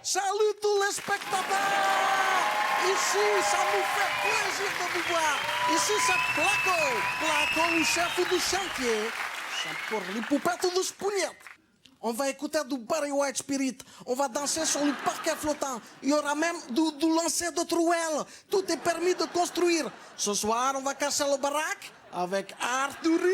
Salut tous les spectateurs! Ici, ça nous fait plaisir de vous voir. Ici, c'est Placo. Placo, le chef du chantier. C'est pour les poupettes dos punhettes. On va écouter du Barry White Spirit. On va danser sur le parquet flottant. Il y aura même du lancer de trouelles. Tout est permis de construire. Ce soir, on va casser le baraque avec Arthurine.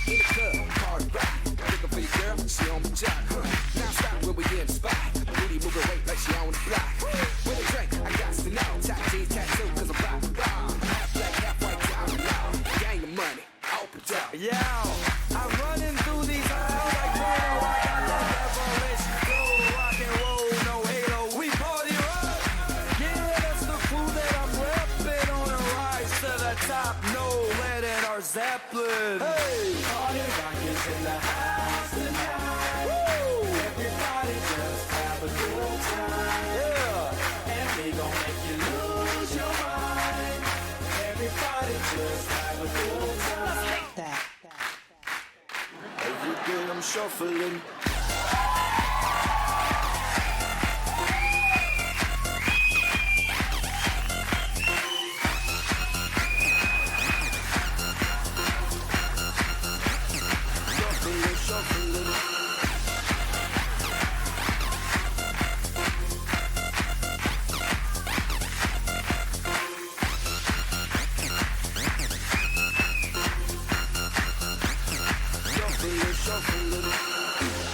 In the club, hard rock. Looking for your girl, she on my jock. Now stop when we in the spot. Booty moving weight like she on the block. With a drink, I got to know. Top jeans, tattoo, cause I'm rock, rock. Half black, half white, diamond law. Gang of money, open up. Yeah, I'm running through these halls like Bruno. I got that devilish flow. Rock and roll, no halo. We party rock. Yeah, that's the crew that I'm repping on a rise to the top. No lead in our Zeppelin. Hey! Party rock is in the house tonight. Woo! Everybody just have a good time. Yeah! And we gon' make you lose your mind. Everybody just have a good time. Every day I'm shuffling.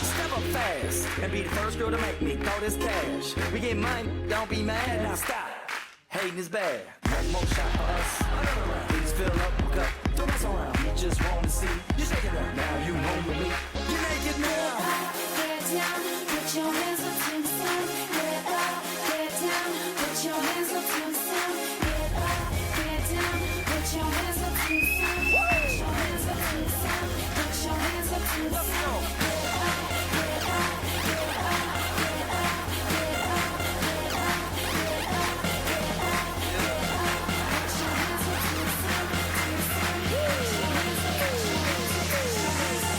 Step up fast and be the first girl to make me throw this cash. We get money, don't be mad. Now stop. Hating is bad. One more shot for us. Please fill up the cup. Don't mess around. We just want to see you shake it up. Now you home with me. You naked now. Get down, put your hands up to the sun. Get up, get down, put your hands up to the sun. Get up, get down, put your hands up to the sun. Put your hands up to the sun. Put your hands up to the sun. Get up, get up, get up, get up, get up, get up, get up, get up, get up. Put your hands up to the sun, to the sun. Put your hands up, put your hands up, put your hands up,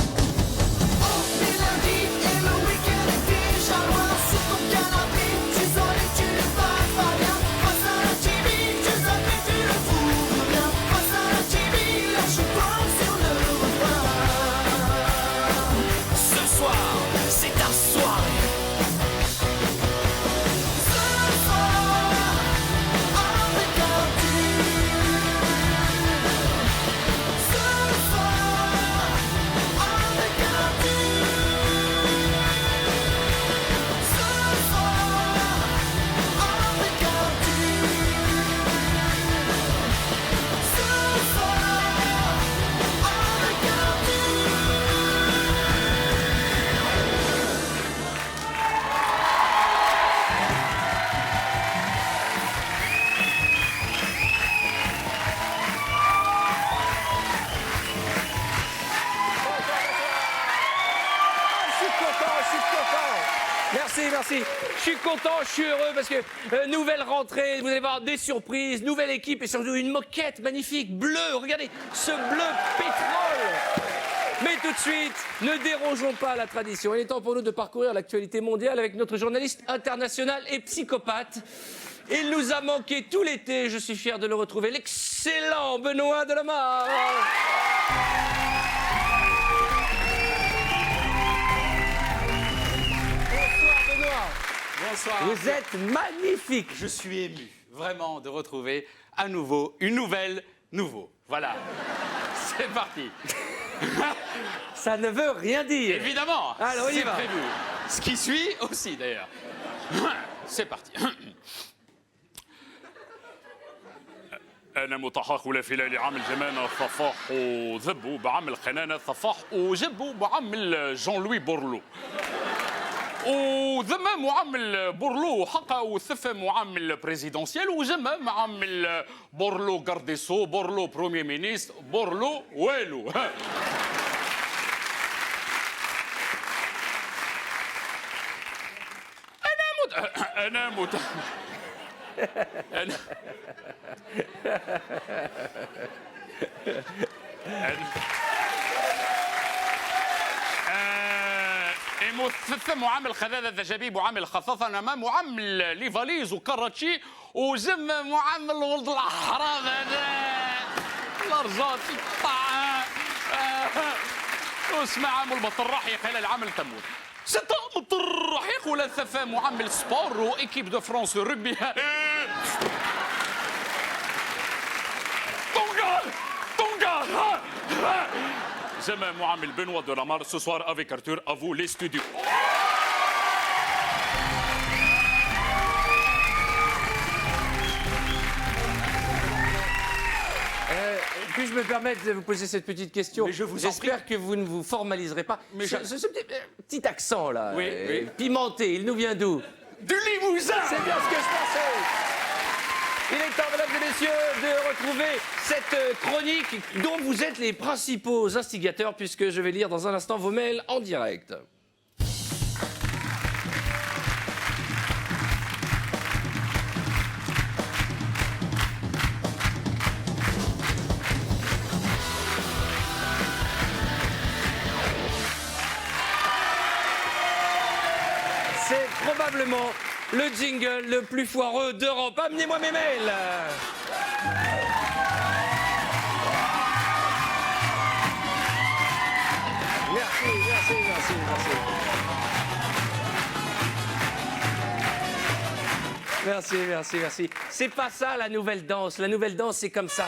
put your hands up. Ce soir, c'est ta soirée. Merci, merci. Je suis content, je suis heureux parce que nouvelle rentrée, vous allez voir des surprises, nouvelle équipe et surtout une moquette magnifique, bleue. Regardez ce bleu pétrole. Mais tout de suite, ne dérogeons pas à la tradition. Il est temps pour nous de parcourir l'actualité mondiale avec notre journaliste international et psychopathe. Il nous a manqué tout l'été, je suis fier de le retrouver, l'excellent Benoît Delamare. Bonsoir. Vous êtes magnifique. Je suis ému, vraiment, de retrouver à nouveau une nouvelle nouveau. Voilà. C'est parti. Ça ne veut rien dire. Évidemment. Alors, on y c'est va. prévu. Ce qui suit aussi, d'ailleurs. C'est parti. أنا متحقل في ليل عام الجمانة صفاح وذب بعم الخنانة صفاح وجب بعم جان لوي بورلو. وذم معامل بورلو حقه وثف معامل بريزيدونسيال وجم معامل بورلو غارديسو بورلو بروميي مينيستر بورلو والو انا مت انا مثل معامل خذاذة الزجاجيب وعامل خصاصة أنا معامل ليفاليز وكراتشي وزم معامل ولد الحرام هذا الأرجات واسمع عامل بطراحي خلال عامل تموت ستة مطرحيق ولا ثفا معامل سبور وإكيب دو فرانس رugby زعما معامل بنوا دو لامار ce soir avec Arthur à vous les studios. Puis-je me permettre de vous poser cette petite question? Mais je vous en J'espère que vous ne vous formaliserez pas. Mais ce petit accent là, Oui, oui. pimenté, il nous vient d'où? Du Limousin. C'est bien ce que je pensais. Il est temps, mesdames et messieurs, de retrouver cette chronique dont vous êtes les principaux instigateurs, puisque je vais lire dans un instant vos mails en direct. C'est probablement le jingle le plus foireux d'Europe. Amenez-moi mes mails. Merci. C'est pas ça la nouvelle danse. La nouvelle danse, c'est comme ça.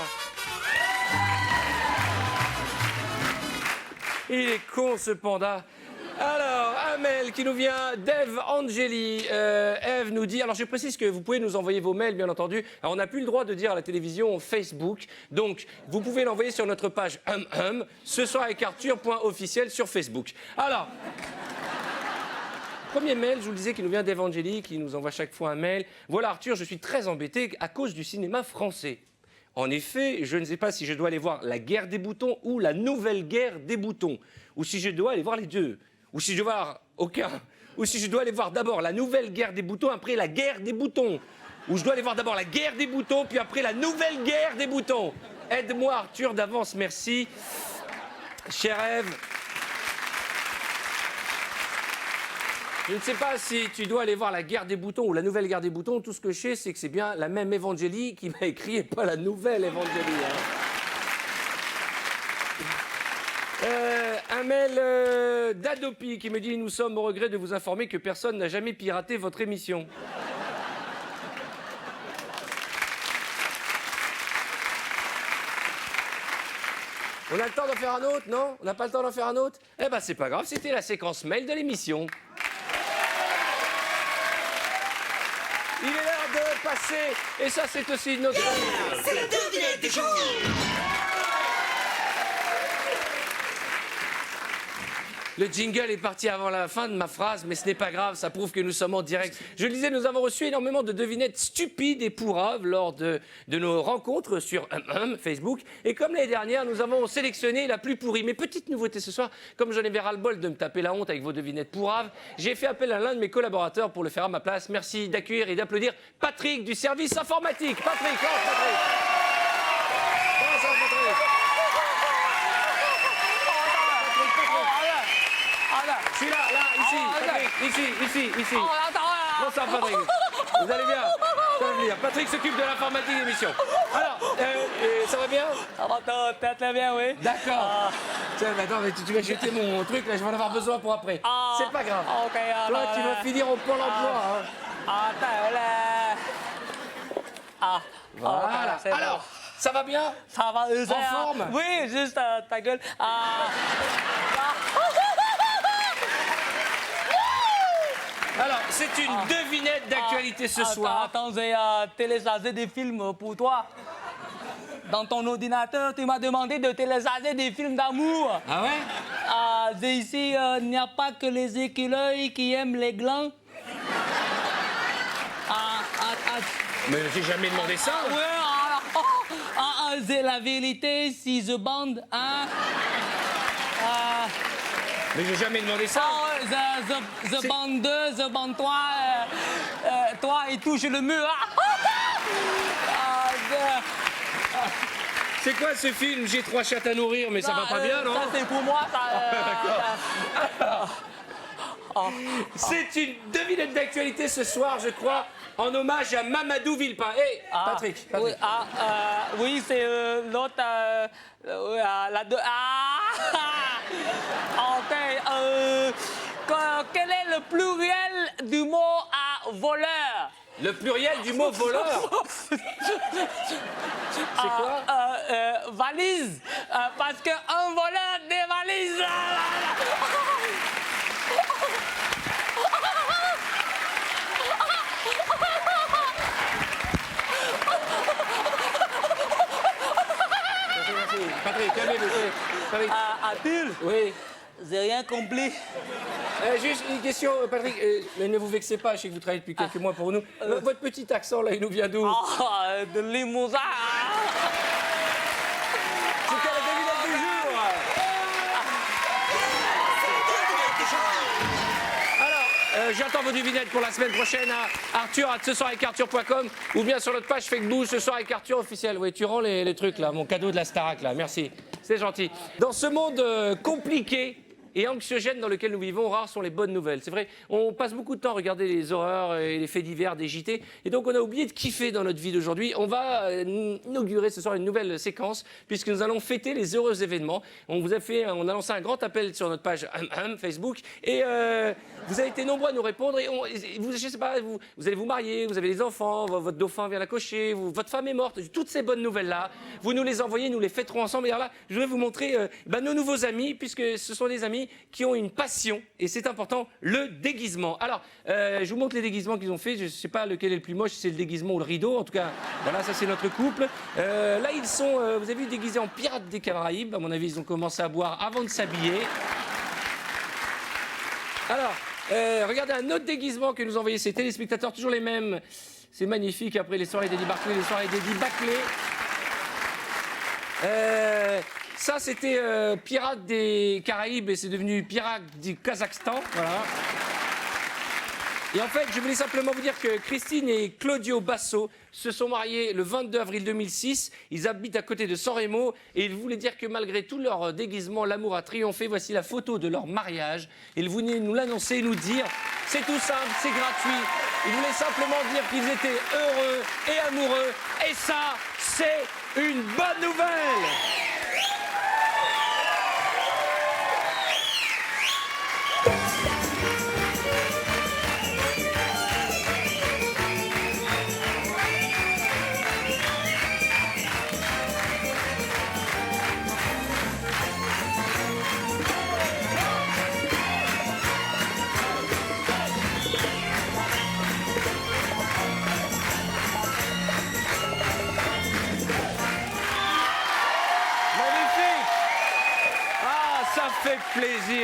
Il est con ce panda. Alors, un mail qui nous vient d'Eve Angeli. Eve nous dit, alors je précise que vous pouvez nous envoyer vos mails, bien entendu. Alors, on n'a plus le droit de dire à la télévision Facebook. Donc, vous pouvez l'envoyer sur notre page ce soir avec Arthur.officiel sur Facebook. Alors, premier mail, je vous le disais, qui nous vient d'Eve Angeli, qui nous envoie chaque fois un mail. Voilà, Arthur, je suis très embêté à cause du cinéma français. En effet, je ne sais pas si je dois aller voir La Guerre des boutons ou La Nouvelle Guerre des boutons. Ou si je dois aller voir les deux. Ou si je dois voir aucun. Ou si je dois aller voir d'abord La Nouvelle Guerre des boutons, après La Guerre des boutons. Ou je dois aller voir d'abord La Guerre des boutons, puis après La Nouvelle Guerre des boutons. Aide-moi, Arthur, d'avance, merci. Chère Ève, je ne sais pas si tu dois aller voir La Guerre des boutons ou La Nouvelle Guerre des boutons. Tout ce que je sais, c'est que c'est bien la même Evangélie qui m'a écrit et pas la nouvelle Evangélie. Un mail d'Adopi qui me dit « Nous sommes au regret de vous informer que personne n'a jamais piraté votre émission. » On a le temps d'en faire un autre, non? On n'a pas le temps d'en faire un autre? Eh ben, c'est pas grave, c'était la séquence mail de l'émission. Il est l'heure de passer, et ça, c'est aussi notre... C'est la devinette du jour. Le jingle est parti avant la fin de ma phrase, mais ce n'est pas grave, ça prouve que nous sommes en direct. Je le disais, nous avons reçu énormément de devinettes stupides et pourraves lors de nos rencontres sur Facebook. Et comme l'année dernière, nous avons sélectionné la plus pourrie. Mais petite nouveauté ce soir, comme j'en avais ras-le-bol de me taper la honte avec vos devinettes pourraves, j'ai fait appel à l'un de mes collaborateurs pour le faire à ma place. Merci d'accueillir et d'applaudir Patrick du service informatique. Patrick, Comment ça va, Patrick? Je suis là, ici, Patrick, ici. Bonsoir, Patrick. Vous allez bien? Ça va venir. Patrick s'occupe de l'informatique de l'émission. Alors, ça va bien? Ça va très bien, oui. D'accord. Tiens, mais attends, mais tu vas jeter mon truc, là, je vais en avoir besoin pour après. C'est pas grave. Ok, Toi, tu vas finir au Pôle emploi. Voilà. c'est bon. Alors, ça va bien? Ça va, En forme? Oui, juste ta gueule. Alors, c'est une devinette d'actualité ce soir. Attends, j'ai téléchargé des films pour toi. Dans ton ordinateur, tu m'as demandé de télécharger des films d'amour. Ah ouais? Ici, il n'y a pas que les écureuils qui aiment les glands. Mais j'ai jamais demandé ça. Ouais, c'est la vérité si je bande, hein. Mais j'ai jamais demandé ça. Je bande deux, je bande trois, toi il touche le mur. C'est quoi ce film? J'ai 3 chattes à nourrir, mais ça va pas bien, non? Ça c'est pour moi, C'est une devinette d'actualité ce soir, je crois, en hommage à Mamadou Villepin. Hé, Patrick. Oui, oui c'est l'autre, la deux. Ok, quel est le pluriel du mot à voleur? Le pluriel du mot voleur. C'est quoi? Valise, parce qu'un voleur des valises. Merci. Patrick, calmez-vous. Patrick. Adil, Oui. j'ai rien compris. Juste une question, Patrick. Mais ne vous vexez pas, je sais que vous travaillez depuis quelques mois pour nous. Votre petit accent, là, il nous vient d'où? De Limousin. C'était la devinette du jour. Alors, j'attends vos devinettes pour la semaine prochaine à Arthur, à cesoiravacarthur.com ou bien sur notre page Facebook Ce soir avec Arthur officiel. Oui, tu rends les trucs, là, mon cadeau de la Starac, là. Merci, c'est gentil. Dans ce monde compliqué et anxiogène dans lequel nous vivons, rares sont les bonnes nouvelles. C'est vrai, on passe beaucoup de temps à regarder les horreurs et les faits divers des JT, et donc on a oublié de kiffer dans notre vie d'aujourd'hui. On va inaugurer ce soir une nouvelle séquence, puisque nous allons fêter les heureux événements. On a lancé un grand appel sur notre page Facebook, et vous avez été nombreux à nous répondre, et vous, je sais pas, vous allez vous marier, vous avez des enfants, votre dauphin vient d'accoucher, votre femme est morte, toutes ces bonnes nouvelles-là, vous nous les envoyez, nous les fêterons ensemble. Et alors là, je voudrais vous montrer nos nouveaux amis, puisque ce sont des amis qui ont une passion, et c'est important, le déguisement. Alors, je vous montre les déguisements qu'ils ont fait. Je ne sais pas lequel est le plus moche, si c'est le déguisement ou le rideau. En tout cas, voilà, ça c'est notre couple. Là, ils sont, vous avez vu, déguisés en pirates des Caraïbes. À mon avis, ils ont commencé à boire avant de s'habiller. Alors, regardez un autre déguisement que nous ont envoyé ces téléspectateurs, toujours les mêmes. C'est magnifique, après les soirées d'Eddie Barclay, les soirées d'Eddie Baclay. Ça, c'était Pirates des Caraïbes et c'est devenu Pirates du Kazakhstan. Voilà. Et en fait, je voulais simplement vous dire que Christine et Claudio Basso se sont mariés le 22 avril 2006. Ils habitent à côté de San Remo et ils voulaient dire que malgré tout leur déguisement, l'amour a triomphé. Voici la photo de leur mariage. Ils voulaient nous l'annoncer et nous dire, c'est tout simple, c'est gratuit. Ils voulaient simplement dire qu'ils étaient heureux et amoureux. Et ça, c'est une bonne nouvelle.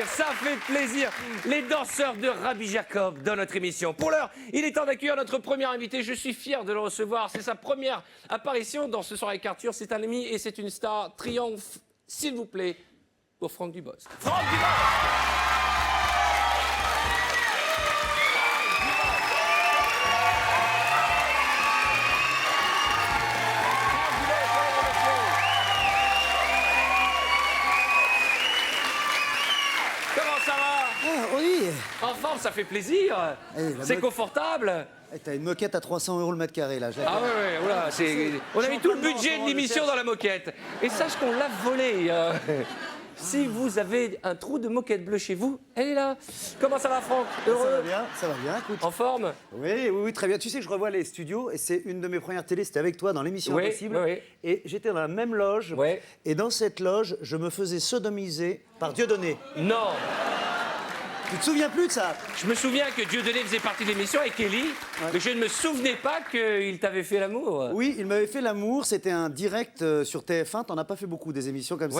Ça fait plaisir. Les danseurs de Rabbi Jacob dans notre émission. Pour l'heure, il est temps d'accueillir notre premier invité. Je suis fier de le recevoir. C'est sa première apparition dans Ce soir avec Arthur. C'est un ami et c'est une star. Triomphe, s'il vous plaît, pour Franck Dubosc. Franck Dubosc! En forme, ça fait plaisir. C'est confortable. T'as une moquette à 300 € le mètre carré, là. Ah ouais, voilà. On a mis tout le budget de l'émission dans la moquette. Et sache qu'on l'a volée. Si vous avez un trou de moquette bleue chez vous, elle est là. Comment ça va, Franck? Heureux? Ça va bien, écoute. En forme? Oui, très bien. Tu sais que je revois les studios et c'est une de mes premières télés, c'était avec toi dans l'émission Impossible. Oui. Et j'étais dans la même loge. Ouais. Et dans cette loge, je me faisais sodomiser par Dieudonné. Non. Tu te souviens plus de ça? Je me souviens que Dieudonné faisait partie de l'émission avec Ellie, mais je ne me souvenais pas qu'il t'avait fait l'amour. Oui, il m'avait fait l'amour. C'était un direct sur TF1. T'en as pas fait beaucoup des émissions comme ça.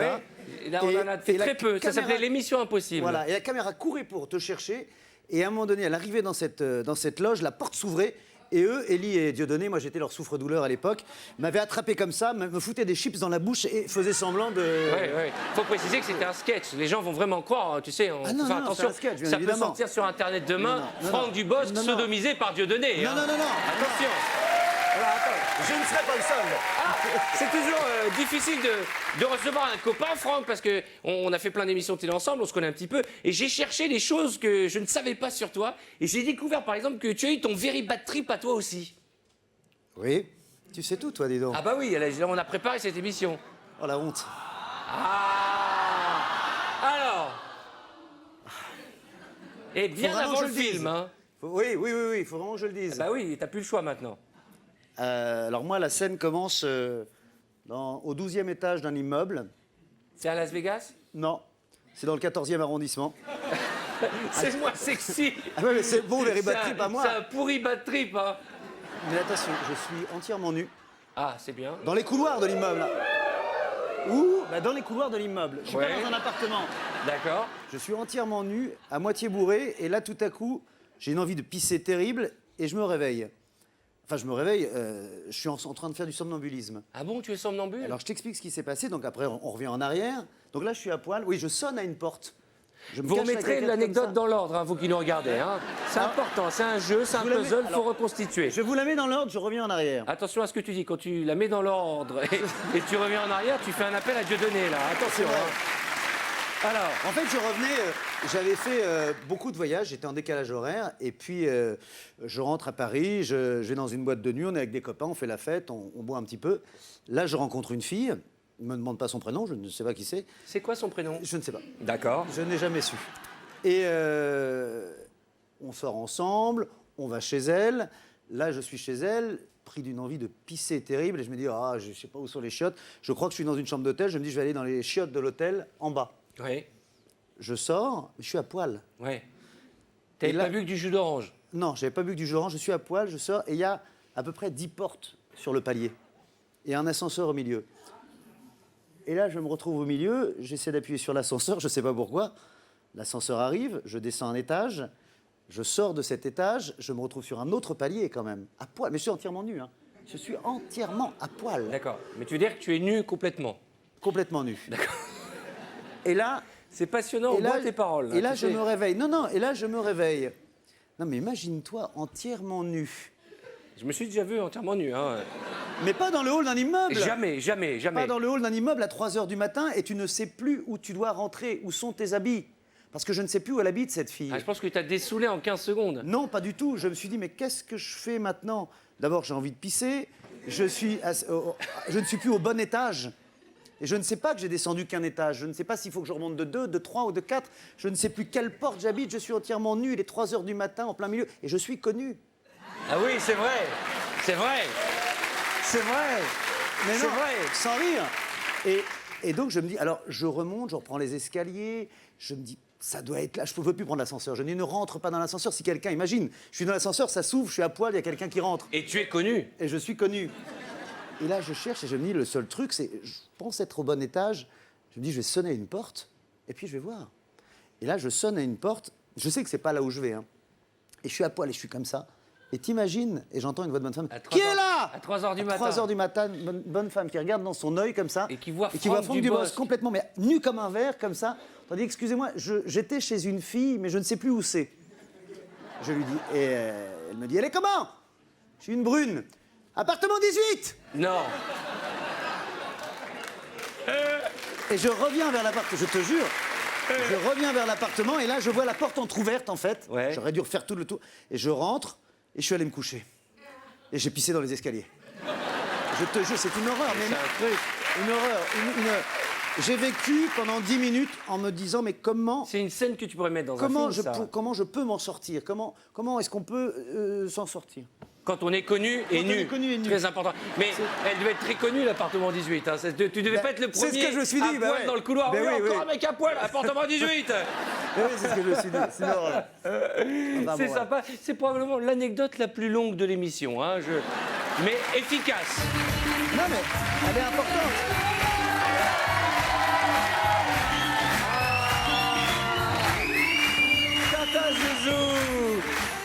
Ouais, là, on en a fait et la très peu. Ça caméra- s'appelait l'émission Impossible. Voilà, et la caméra courait pour te chercher. Et à un moment donné, elle arrivait dans cette loge, la porte s'ouvrait. Et eux, Ellie et Dieudonné, moi j'étais leur souffre-douleur à l'époque, m'avaient attrapé comme ça, me foutaient des chips dans la bouche et faisaient semblant de... Ouais. Faut préciser que c'était un sketch. Les gens vont vraiment croire, hein, tu sais. On Ah non, faut faire non, attention. c'est un sketch, bien ça peut évidemment. sortir sur Internet demain. Non, Franck Dubosc non. sodomisé par Dieudonné. Non, hein. non, non, non. Attention. Alors, attends, je ne serai pas le seul. Ah, c'est toujours difficile de recevoir un copain, Franck, parce que on a fait plein d'émissions de télé ensemble, on se connaît un petit peu, et j'ai cherché des choses que je ne savais pas sur toi, et j'ai découvert par exemple que tu as eu ton very bad trip à toi aussi. Oui, tu sais tout, toi, dis donc. Ah bah oui, on a préparé cette émission. Oh, la honte. Ah. Alors. Et bien vraiment avant que le je le dise. film, hein. Oui, il faut vraiment que je le dise. Bah oui, t'as plus le choix maintenant. Alors moi, la scène commence au 12e étage d'un immeuble. C'est à Las Vegas? Non, c'est dans le 14e arrondissement. C'est moins sexy. Ah ouais, mais c'est bon, les bad trip à moi. C'est un pourri bad trip, hein. Mais attention, je suis entièrement nu. Ah, c'est bien. Dans les couloirs de l'immeuble. Où dans les couloirs de l'immeuble. Je suis Ouais. pas dans un appartement. D'accord. Je suis entièrement nu, à moitié bourré, et là, tout à coup, j'ai une envie de pisser terrible, et je me réveille. Enfin, je me réveille, je suis en train de faire du somnambulisme. Ah bon, tu es somnambule? Alors, je t'explique ce qui s'est passé, donc après, on revient en arrière. Donc là, je suis à poil. Oui, je sonne à une porte. Je me Vous cache la remettrez caquette l'anecdote comme ça. dans l'ordre, hein, vous qui nous regardez. Hein. C'est important, c'est un jeu, c'est un vous la puzzle, mets- il faut alors, reconstituer. Je vous la mets dans l'ordre, je reviens en arrière. Attention à ce que tu dis, quand tu la mets dans l'ordre et tu reviens en arrière, tu fais un appel à Dieudonné, là. Attention. vrai. Hein. Alors, En fait, je revenais, j'avais fait beaucoup de voyages, j'étais en décalage horaire, et puis je rentre à Paris, je vais dans une boîte de nuit, on est avec des copains, on fait la fête, on boit un petit peu. Là, je rencontre une fille, ne me demande pas son prénom, je ne sais pas qui c'est, c'est quoi son prénom? je ne sais pas, D'accord. je n'ai jamais su. Et on sort ensemble, on va chez elle, là, je suis chez elle, pris d'une envie de pisser terrible, et je me dis, ah, je ne sais pas où sont les chiottes, je crois que je suis dans une chambre d'hôtel, je me dis, je vais aller dans les chiottes de l'hôtel, en bas. Oui, Je sors, je suis à poil. ouais. T'avais Et là- pas bu que du jus d'orange? Non, j'avais pas bu que du jus d'orange, je suis à poil, je sors, et il y a à peu près 10 portes sur le palier. Et un ascenseur au milieu. Et là, je me retrouve au milieu, j'essaie d'appuyer sur l'ascenseur, je ne sais pas pourquoi. L'ascenseur arrive, je descends un étage, je sors de cet étage, je me retrouve sur un autre palier quand même, à poil. Mais je suis entièrement nu, hein. Je suis entièrement à poil, D'accord. Mais tu veux dire que tu es nu complètement? complètement nu. Et là, C'est passionnant, on voit tes paroles. et là tu je sais. me réveille. Non, et là, je me réveille. Non, mais imagine-toi entièrement nu. Je me suis déjà vu entièrement nu. Hein. Mais pas dans le hall d'un immeuble. Jamais. Pas dans le hall d'un immeuble à 3 h du matin et tu ne sais plus où tu dois rentrer, où sont tes habits. Parce que je ne sais plus où elle habite, cette fille. Ah, je pense que tu as dessoulé en 15 secondes. Non, pas du tout. Je me suis dit, mais qu'est-ce que je fais maintenant? D'abord, j'ai envie de pisser. Je ne suis plus au bon étage. Et je ne sais pas que j'ai descendu qu'un étage. Je ne sais pas s'il faut que je remonte de 2, de 3 ou de 4. Je ne sais plus quelle porte j'habite. Je suis entièrement nu. Il est 3 h du matin, en plein milieu. Et je suis connu. Ah oui, c'est vrai. C'est vrai. C'est vrai. Mais C'est non, vrai. sans rire. Et donc, je me dis, alors, je remonte, je reprends les escaliers. Je me dis, ça doit être là. Je ne peux plus prendre l'ascenseur. Je ne rentre pas dans l'ascenseur. Si quelqu'un, imagine, je suis dans l'ascenseur, ça s'ouvre, je suis à poil, il y a quelqu'un qui rentre. Et tu es connu. Et je suis connu. Et là, je cherche et je me dis, le seul truc, c'est, je pense être au bon étage. Je me dis, je vais sonner à une porte et puis je vais voir. Et là, je sonne à une porte. Je sais que c'est pas là où je vais. Hein. Et je suis à poil et je suis comme ça. Et t'imagines, et j'entends une voix de bonne femme, À 3 qui est heures- là à 3 h du matin. 3 h du matin, une bonne femme qui regarde dans son œil comme ça. Et qui voit Franck Franck Dubosc Dubosc. complètement, mais nu comme un verre, comme ça. Tandis, excusez-moi, j'étais chez une fille, mais je ne sais plus où c'est. Je lui dis, et elle me dit, elle est comment? Je suis une brune. Appartement 18. Non. Et je reviens vers l'appartement, je te jure. Je reviens vers l'appartement et là, je vois la porte entrouverte, en fait. Ouais. J'aurais dû refaire tout le tour. Et je rentre et je suis allé me coucher. Et j'ai pissé dans les escaliers. Je te jure, c'est une horreur. Mais C'est un truc. une horreur. J'ai vécu pendant 10 minutes en me disant, mais comment C'est une scène que tu pourrais mettre dans un film, ça. comment je peux m'en sortir? Comment est-ce qu'on peut s'en sortir? Quand on est connu et on nu. est connu et nu. Très important. Mais elle devait être très connue, l'appartement 18. Hein. Tu devais pas être le c'est premier ce que je me suis dit, à bah poil ouais. dans le couloir. Bah oui, oui, encore oui. un mec à poil, appartement 18. Oui, c'est ce que je me suis dit. Sinon, enfin, C'est bon, sympa. C'est probablement l'anecdote la plus longue de l'émission. Hein. Mais efficace. Non, mais elle est importante. Tata Zouzou,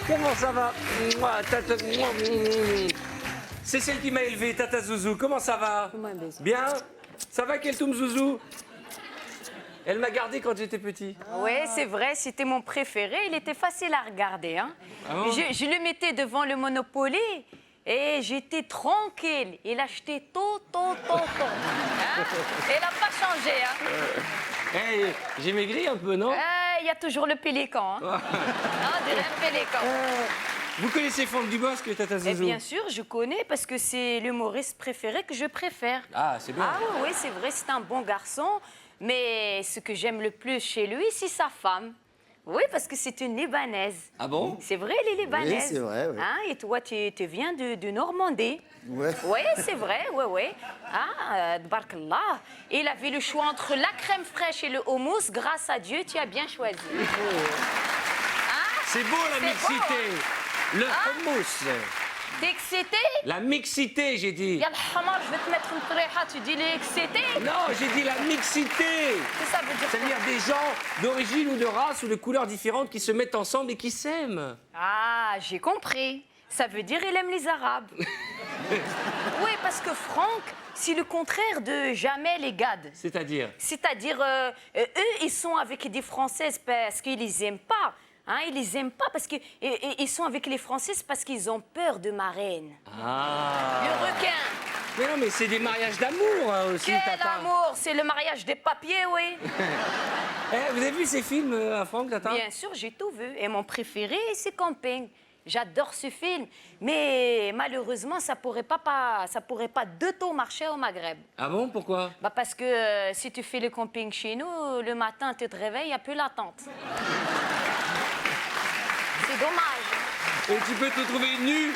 comment ça va? Mouah, tata, mouah, c'est celle qui m'a élevé, Tata Zouzou. Comment ça va? Bien. Ça va, Keltoum Zouzou? Elle m'a gardé quand j'étais petit. Oui, c'est vrai, c'était mon préféré. Il était facile à regarder. Hein. Ah bon? Je le mettais devant le Monopoly et j'étais tranquille. Il achetait tout. Hein. Il n'a pas changé. Hein. Hey, j'ai maigri un peu, non? Il y a toujours le pélican. Hein. On dirait un pélican. Vous connaissez Franck Dubosc, Tata Et Zouzou? bien sûr, je connais parce que c'est l'humoriste préféré que je préfère. Ah, c'est bien. Ah oui, c'est vrai, c'est un bon garçon. Mais ce que j'aime le plus chez lui, c'est sa femme. Oui, parce que c'est une Libanaise. Ah bon? C'est vrai, elle est libanaise. Oui, c'est vrai, oui. Hein, et toi, tu viens de Normandie. Ouais. Oui, c'est vrai, oui. Ah, Barkallah. Il avait le choix entre la crème fraîche et le houmous. Grâce à Dieu, tu as bien choisi. C'est beau la C'est mixité. beau, Le hummus. T'es excité? La mixité, j'ai dit. Y'a le hamar, je vais te mettre une triha. Tu dis les excité? Non, j'ai dit la mixité. Qu'est-ce que ça veut dire? C'est-à-dire des gens d'origine ou de race ou de couleurs différentes qui se mettent ensemble et qui s'aiment. Ah, j'ai compris. Ça veut dire il aime les Arabes. Oui, parce que Franck, c'est le contraire de Jamel et Gad. C'est-à-dire? C'est-à-dire, eux, ils sont avec des Françaises parce qu'ils les aiment pas. Hein, ils les aiment pas parce qu'ils sont avec les Françaises parce qu'ils ont peur de ma reine. Ah. Le requin. Mais non, mais c'est des mariages d'amour hein, aussi, Quel Tata. amour, c'est le mariage des papiers, oui. Vous avez vu ces films à Franck, Tata? Bien sûr, j'ai tout vu. Et mon préféré, c'est Camping. J'adore ce film. Mais malheureusement, ça pourrait pas de tout marcher au Maghreb. Ah bon, pourquoi? Bah parce que si tu fais le camping chez nous, le matin, tu te réveilles, il n'y a plus la tente. C'est dommage. Et tu peux te trouver nu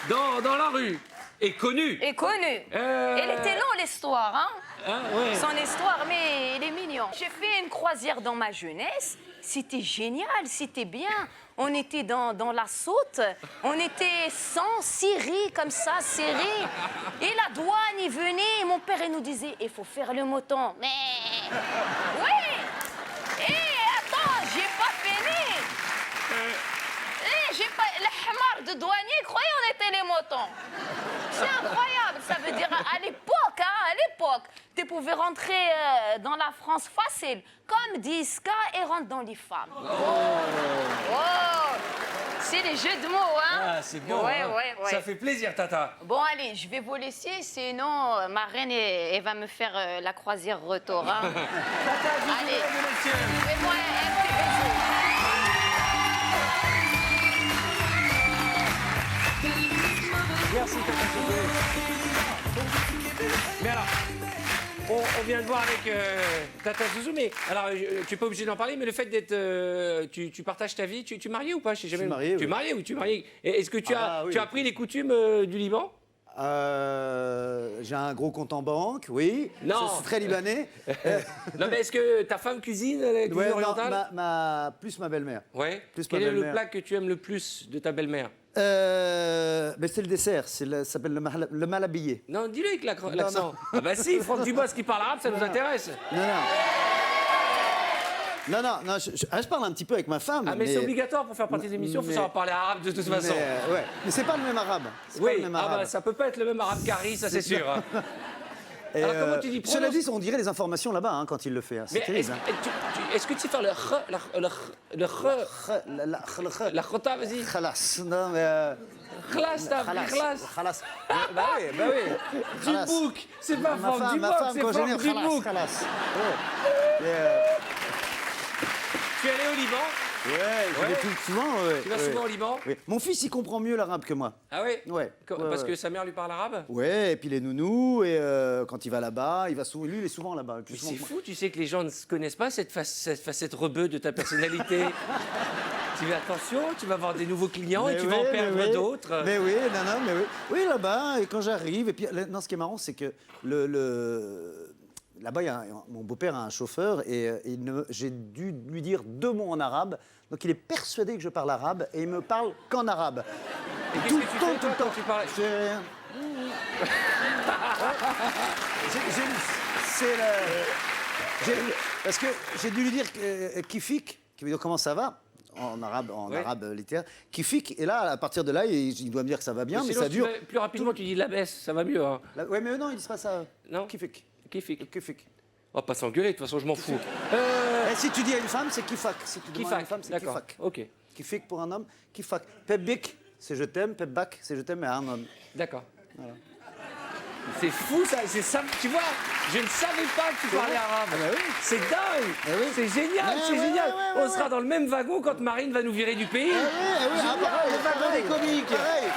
dans la rue. Et connu. Et connu. Elle était longue, l'histoire, hein? Hein, ouais. Son histoire, mais il est mignon. J'ai fait une croisière dans ma jeunesse. C'était génial, c'était bien. On était dans la Saute. On était 100 riz comme ça, serrés. Et la douane, il venait. Et mon père, il nous disait, il faut faire le mouton. Mais... Oui. Et attends, j'ai pas fini. J'ai pas... Le hamar de douanier, croyez on était les moutons. C'est incroyable, ça veut dire à l'époque, tu pouvais rentrer dans la France facile, comme 10 cas et rentre dans les femmes. Oh. C'est les jeux de mots, hein? Ah, c'est bon. Ouais, hein. ouais. Ça fait plaisir, Tata. Bon, allez, je vais vous laisser, sinon ma reine, elle va me faire la croisière retour. Hein? Tata, bisous, Allez. mesdames et messieurs. Fais-moi un petit bisou. Merci, Tata Zouzou. Mais alors, on vient de voir avec Tata Zouzou, mais alors, tu n'es pas obligé d'en parler, mais le fait d'être... tu partages ta vie, tu es marié ou pas? Je sais jamais. suis marié, Tu es oui. marié ou tu es marié? Et est-ce que tu as oui. appris les coutumes du Liban? J'ai un gros compte en banque, oui. Non. Ça, c'est très libanais. Non, mais est-ce que ta femme cuisine la cuisine Ouais, non, orientale? plus ma belle-mère. Ouais. plus Quel ma est le belle-mère. plat que tu aimes le plus de ta belle-mère? Mais c'est le dessert, ça s'appelle le malabillé. Non, dis-le avec l'accent. Ah bah si, Franck Dubosc qui parle arabe, ça nous intéresse. Non, je parle un petit peu avec ma femme. Ah mais c'est obligatoire pour faire partie des émissions, il faut mais- savoir parler arabe de toute façon. Mais c'est pas le même arabe. C'est pas Oui, le même ah arabe. bah ça peut pas être le même arabe qu'Harry, ça c'est sûr. hein. Et, Alors, comment tu dis Cela prononce- dit, on dirait les informations là-bas hein, quand il le fait. hein. C'est Mais terrible. est-ce que tu sais faire le la khota, vas-y. Khalas. Non, mais. Khlas, t'as appris khlas. Khalas. Bah oui. Khalas. Dubouk, c'est pas Ma Franck femme, Dubosc, c'est congénère, Franck Dubouk. khalas. Ouais. Tu es allé au Liban? Ouais, je vais Ouais. tout souvent. Tu vas souvent au Liban? Oui. Mon fils, il comprend mieux l'arabe que moi. Ah ouais? Ouais. Parce que sa mère lui parle arabe? Ouais, et puis les nounous, et quand il va là-bas, il va souvent. Lui, il est souvent là-bas. Plus Mais souvent c'est que moi. fou, tu sais que les gens ne connaissent pas cette facette rebeu de ta personnalité. Tu fais attention, tu vas avoir des nouveaux clients et Mais tu vas en oui, perdre mais oui. d'autres. Mais oui, non, mais oui. Oui, là-bas, et quand j'arrive, et puis, non, ce qui est marrant, c'est que là-bas, mon beau-père a un chauffeur, et j'ai dû lui dire 2 mots en arabe, donc il est persuadé que je parle arabe, et il me parle qu'en arabe. Et qu'est-ce que tu fais, toi, quand tu parles? Je fais rien. C'est parce que j'ai dû lui dire kifik, qui veut dire comment ça va, en arabe littéraire. Kifik, et là, à partir de là, il doit me dire que ça va bien, mais Sinon, ça dure. plus rapidement, tu dis la baisse, ça va mieux. Hein. Ouais, mais non, ils disent pas ça. Non. Kifik. Kifik. Kifik. On va pas s'engueuler, de toute façon, je m'en fous. Et si tu dis à une femme, c'est kifak. Si tu demandes à une femme, c'est D'accord. kifak. Ok. Kifik pour un homme, kifak. Pepbik, c'est je t'aime. Pepbak, c'est je t'aime, mais à un homme. D'accord. C'est fou ça, c'est ça, tu vois, je ne savais pas que tu parlais arabe. Ah bah oui. C'est dingue, oui. c'est génial, Ouais, c'est ouais, génial. ouais, On sera dans le même wagon quand Marine va nous virer du pays. Génial, pareil, le wagon des comiques. Pareil.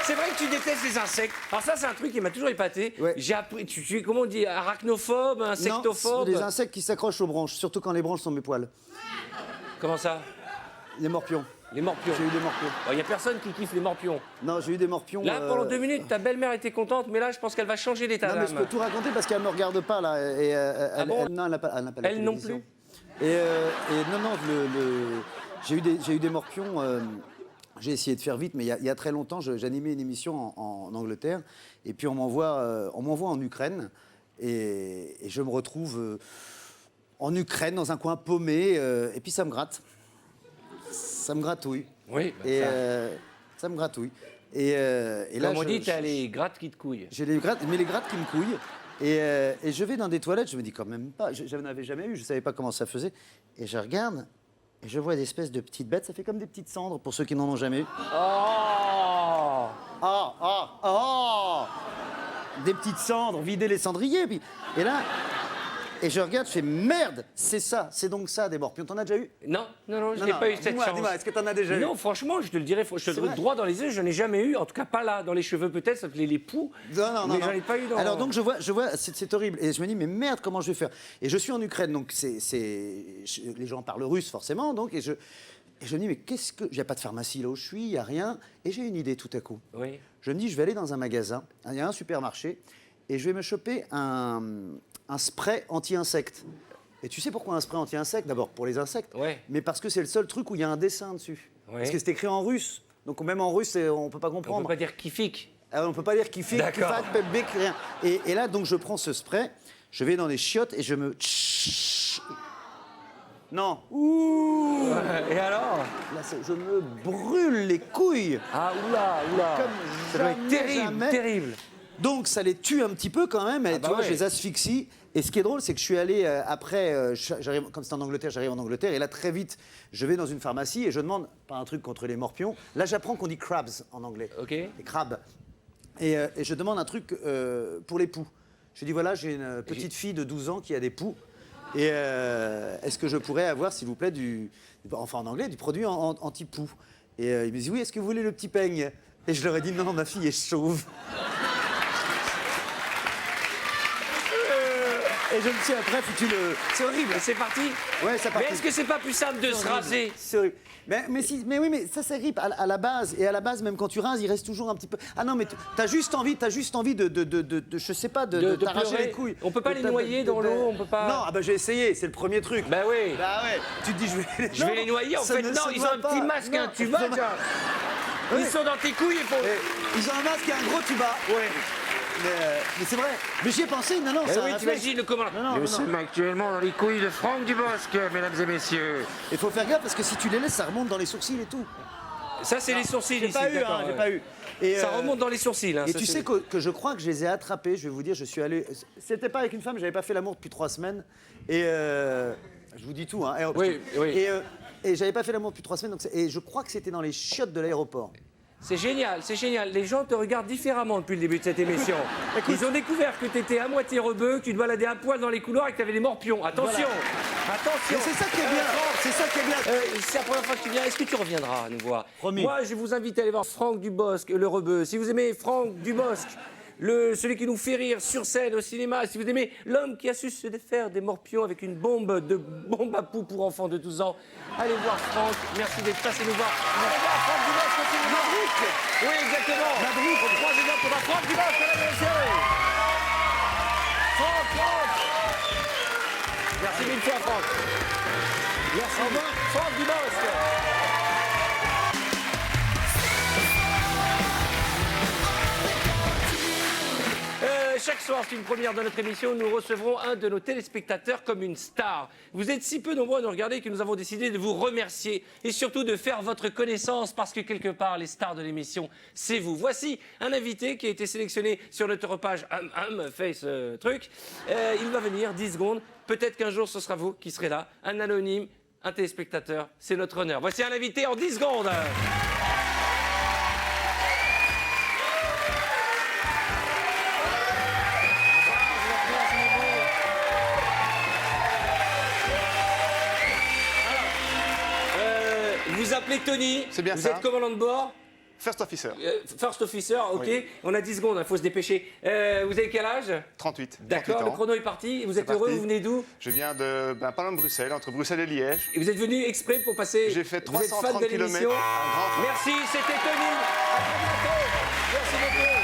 C'est vrai que tu détestes les insectes. Alors ça, c'est un truc qui m'a toujours épaté. Ouais. J'ai appris, tu es comment on dit, arachnophobe, insectophobe. Non, les insectes qui s'accrochent aux branches, surtout quand les branches sont mes poils. Comment ça? Les morpions. Les morpions. J'ai eu des morpions. Il n'y a personne qui kiffe les morpions. Non, j'ai eu des morpions. Là, pendant 2 minutes, ta belle-mère était contente, mais là, je pense qu'elle va changer d'état Non, mais je peux d'âme. tout raconter parce qu'elle ne me regarde pas, là. Et, bon elle n'a pas la Elle non télévision. Et non, j'ai eu des morpions. J'ai essayé de faire vite, mais il y a très longtemps, j'animais une émission en Angleterre. Et puis, on m'envoie en Ukraine. Et je me retrouve en Ukraine, dans un coin paumé. Et puis, ça me gratte. Ça me gratouille. Oui, bah, Et ça me gratouille. Et là, comme on dit, t'as les grattes qui te couillent. j'ai les grattes, mais les grattes qui me couillent. Et je vais dans des toilettes, je me dis quand même pas. Je n'en avais jamais eu, je savais pas comment ça faisait. Et je regarde, et je vois des espèces de petites bêtes. Ça fait comme des petites cendres pour ceux qui n'en ont jamais eu. Oh Des petites cendres, vider les cendriers. Et là, et je regarde, je fais merde, c'est ça, c'est donc ça des morpions. T'en as déjà eu? Non, je n'ai pas eu cette chance. Dis-moi, est-ce que t'en as déjà eu? Non, franchement, je te le dirais, je te le C'est dis vrai. droit dans les yeux, je n'ai jamais eu, en tout cas pas là, dans les cheveux peut-être, ça s'appelait les poux, Non. mais j'en ai pas eu dans... Alors donc je vois, c'est horrible. Et je me dis, mais merde, comment je vais faire? Et je suis en Ukraine, donc les gens parlent russe forcément, donc, et je me dis, mais qu'est-ce que... Il n'y a pas de pharmacie là où je suis, il n'y a rien. Et j'ai une idée tout à coup. Oui. Je me dis, je vais aller dans un magasin, il y a un supermarché, et je vais me choper un spray anti-insectes. Et tu sais pourquoi un spray anti-insectes? D'abord pour les insectes, Ouais. mais parce que c'est le seul truc où il y a un dessin dessus. Ouais. Parce que c'est écrit en russe. Donc même en russe, on ne peut pas On comprendre. peut pas dire kifik. Alors, on peut pas dire qu'il fait, qu'il D'accord. fait, pep, rien. Et là, donc, je prends ce spray, je vais dans les chiottes et je me... Non. Ouh. Et alors? Là, je me brûle les couilles. Ah, oula. Comme Ça doit être jamais, terrible, jamais. terrible. Donc, ça les tue un petit peu quand même. Et, bah tu vois, ouais. je les asphyxie. Et ce qui est drôle, c'est que je suis allé après, j'arrive, comme c'est en Angleterre, j'arrive en Angleterre. Et là, très vite, je vais dans une pharmacie et je demande, pas un truc contre les morpions. Là, j'apprends qu'on dit crabs en anglais. Ok. Les crabes. Et je demande un truc pour les poux. Je dis, voilà, j'ai une petite fille de 12 ans qui a des poux. Et est-ce que je pourrais avoir, s'il vous plaît, en anglais, du produit anti-poux? Et il me dit, oui, est-ce que vous voulez le petit peigne? Et je leur ai dit, non, ma fille est chauve. Et je me suis après foutu le... C'est horrible. Et c'est parti? Ouais, ça part. Mais est-ce que c'est pas plus simple de se raser? C'est horrible. Mais oui, mais ça grippe à la base. Et à la base, même quand tu rases, il reste toujours un petit peu. Ah non, mais t'as juste envie de je sais pas, de t'arracher pleurer. les couilles. On peut pas les noyer dans l'eau, on peut pas. Non, ah bah j'ai essayé, c'est le premier truc. Bah oui. Bah ouais. Tu te dis, Je vais les noyer, en fait, non, ils ont un petit masque, un tuba, ils sont dans tes couilles, il faut... Ils ont un masque et un gros tuba. Ouais. Mais c'est vrai. Mais j'y ai pensé, non, c'est un oui, réflexe. t'imagines comment... Non. Nous sommes actuellement dans les couilles de Franck Dubosc, mesdames et messieurs. Il faut faire gaffe parce que si tu les laisses, ça remonte dans les sourcils et tout. Ça, c'est les sourcils J'ai ici, pas eu, d'accord, hein, j'ai ouais. pas eu. Et, Ça remonte dans les sourcils. Hein, Et ça, tu c'est- sais que je crois que je les ai attrapés. Je vais vous dire, je suis allé. C'était pas avec une femme, j'avais pas fait l'amour depuis 3 semaines. Et je vous dis tout, hein. Oui. Et j'avais pas fait l'amour depuis 3 semaines. Donc et je crois que c'était dans les chiottes de l'aéroport. C'est génial, c'est génial. Les gens te regardent différemment depuis le début de cette émission. Ils ont découvert que tu étais à moitié rebeu, que tu te baladais à poil dans les couloirs et que tu avais des morpions. Attention, attention. Mais c'est ça qui est bien. C'est ça qui est bien. C'est la première fois que tu viens. Est-ce que tu reviendras nous voir? Promis. Moi, je vous invite à aller voir Franck Dubosc, le rebeu. Si vous aimez Franck Dubosc, celui qui nous fait rire sur scène, au cinéma, si vous aimez l'homme qui a su se défaire des morpions avec une bombe à poux pour enfants de 12 ans, allez voir Franck. Merci d'être passé nous voir. Allez voir Franck Dubosc au cinéma. Oui, exactement. Au 3 juin pour Franck Dubosc, mesdames et messieurs. Franck. Merci mille fois, Franck. Merci. Au revoir, Franck Dubosc. Chaque soir, c'est une première dans notre émission, nous recevrons un de nos téléspectateurs comme une star. Vous êtes si peu nombreux à nous regarder que nous avons décidé de vous remercier et surtout de faire votre connaissance parce que quelque part, les stars de l'émission, c'est vous. Voici un invité qui a été sélectionné sur notre page Face truc. Il va venir 10 secondes. Peut-être qu'un jour, ce sera vous qui serez là. Un anonyme, un téléspectateur, c'est notre honneur. Voici un invité en 10 secondes. Vous appelez Tony, c'est bien vous ça. Êtes commandant de bord. First officer. First officer, ok. Oui. On a 10 secondes, il faut se dépêcher. Vous avez quel âge? 38. D'accord, 38 le ans. chrono est parti. Vous êtes C'est heureux, parti. vous venez d'où? Je viens de pas loin de Bruxelles, entre Bruxelles et Liège. Et vous êtes venu exprès pour passer. J'ai fait Vous êtes fan 330 de km. l'émission. Un grand fan. Merci, c'était Tony. À très bientôt. Merci beaucoup.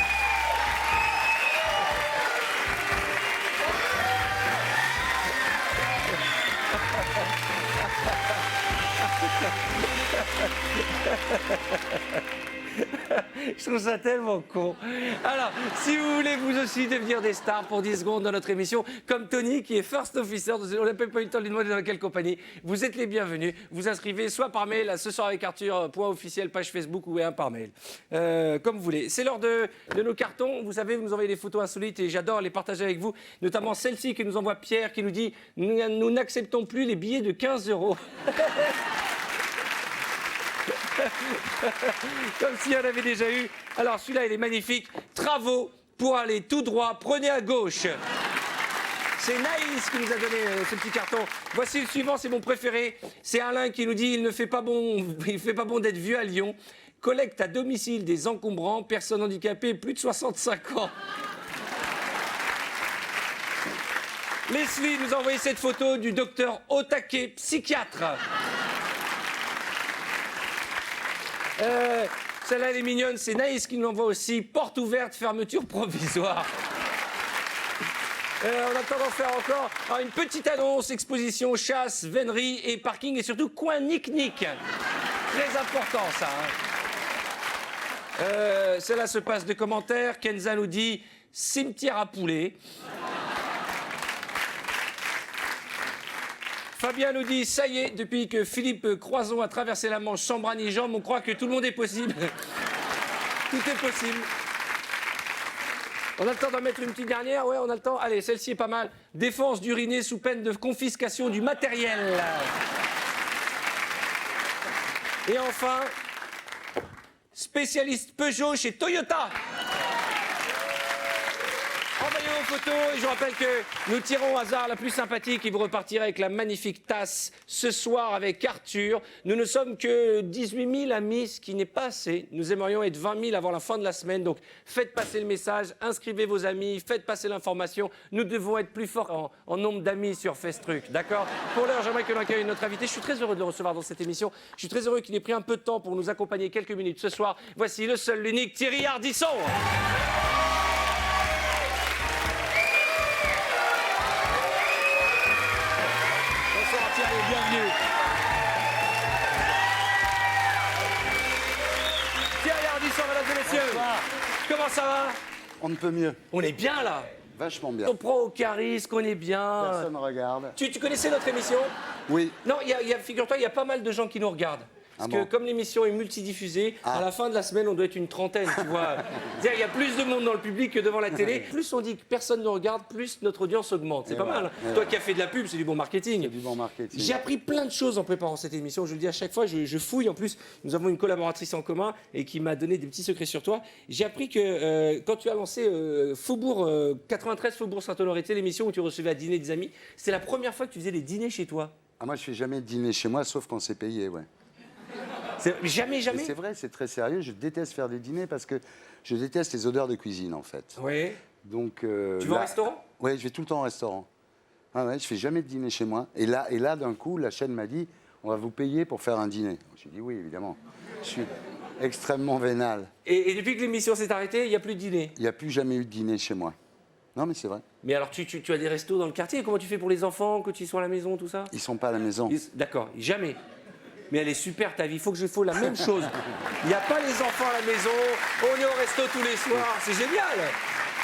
Je trouve ça tellement con. Alors, si vous voulez vous aussi devenir des stars pour 10 secondes dans notre émission, comme Tony qui est first officer, on n'a même pas eu le temps de lui demander dans quelle compagnie, vous êtes les bienvenus. Vous inscrivez soit par mail à ce soir avec Arthur.officiel, page Facebook ou par mail. Comme vous voulez. C'est l'heure de nos cartons. Vous savez, vous nous envoyez des photos insolites et j'adore les partager avec vous. Notamment celle-ci que nous envoie Pierre qui nous dit « Nous n'acceptons plus les billets de 15 €. Comme s'il y en avait déjà eu. Alors celui-là, il est magnifique. Travaux pour aller tout droit, prenez à gauche. C'est Naïs qui nous a donné ce petit carton. Voici le suivant, c'est mon préféré. C'est Alain qui nous dit il ne fait pas bon d'être vieux à Lyon. Collecte à domicile des encombrants, personnes handicapées, plus de 65 ans. Leslie nous a envoyé cette photo du docteur Otake, psychiatre. Celle-là, elle est mignonne. C'est Naïs qui nous envoie aussi. Porte ouverte, fermeture provisoire. On attend d'en faire encore. Alors, une petite annonce, exposition, chasse, vénerie et parking et surtout coin nique-nique. Très important, ça. Hein. Celle-là se passe de commentaires. Kenza nous dit cimetière à poulets. Fabien nous dit, ça y est, depuis que Philippe Croison a traversé la Manche sans bras ni jambes, on croit que tout le monde est possible. Tout est possible. On a le temps d'en mettre une petite dernière? Ouais, on a le temps. Allez, celle-ci est pas mal. Défense d'uriner sous peine de confiscation du matériel. Et enfin, spécialiste Peugeot chez Toyota. Envoyez vos photos et je vous rappelle que nous tirons au hasard la plus sympathique et vous repartirez avec la magnifique tasse ce soir avec Arthur. Nous ne sommes que 18 000 amis, ce qui n'est pas assez. Nous aimerions être 20 000 avant la fin de la semaine. Donc faites passer le message, inscrivez vos amis, faites passer l'information. Nous devons être plus forts en nombre d'amis sur FaceTruc, d'accord? Pour l'heure, j'aimerais que l'on accueille notre invité. Je suis très heureux de le recevoir dans cette émission. Je suis très heureux qu'il ait pris un peu de temps pour nous accompagner quelques minutes ce soir. Voici le seul, l'unique Thierry Ardisson. Bienvenue. Thierry Ardisson, mesdames et messieurs. Bonsoir. Comment ça va? On ne peut mieux. On est bien là. Vachement bien. On prend au charisme, qu'on est bien. Personne ne regarde. Tu connaissais notre émission? Oui. Non, figure-toi, il y a pas mal de gens qui nous regardent. Parce que comme l'émission est multidiffusée, à la fin de la semaine, on doit être une trentaine, tu vois. C'est-à-dire, il y a plus de monde dans le public que devant la télé. Plus on dit que personne ne regarde, plus notre audience augmente. C'est pas mal. Toi qui as fait de la pub, c'est du bon marketing. C'est du bon marketing. J'ai appris plein de choses en préparant cette émission. Je le dis à chaque fois, je fouille. En plus, nous avons une collaboratrice en commun et qui m'a donné des petits secrets sur toi. J'ai appris que quand tu as lancé Faubourg 93 Faubourg Saint-Honoré, l'émission où tu recevais à dîner des amis, c'était la première fois que tu faisais des dîners chez toi. Ah, moi, je fais jamais de dîner chez moi, sauf quand c'est payé, ouais. Jamais, Mais jamais. c'est vrai, c'est très sérieux. Je déteste faire des dîners parce que je déteste les odeurs de cuisine, en fait. Oui. Donc, Tu vas au restaurant? Oui, je vais tout le temps au restaurant. Ah ouais, je fais jamais de dîner chez moi. Et là, d'un coup, la chaîne m'a dit, on va vous payer pour faire un dîner. J'ai dit oui, évidemment. Je suis extrêmement vénal. Et depuis que l'émission s'est arrêtée, il n'y a plus de dîner. Il n'y a plus jamais eu de dîner chez moi. Non, mais c'est vrai. Mais alors, tu as des restos dans le quartier. Comment tu fais pour les enfants, que tu sois à la maison, tout ça? Ils sont pas à la maison. D'accord, jamais. Mais elle est super ta vie, il faut que je fasse la même chose. Il n'y a pas les enfants à la maison, on est au resto tous les soirs, c'est génial.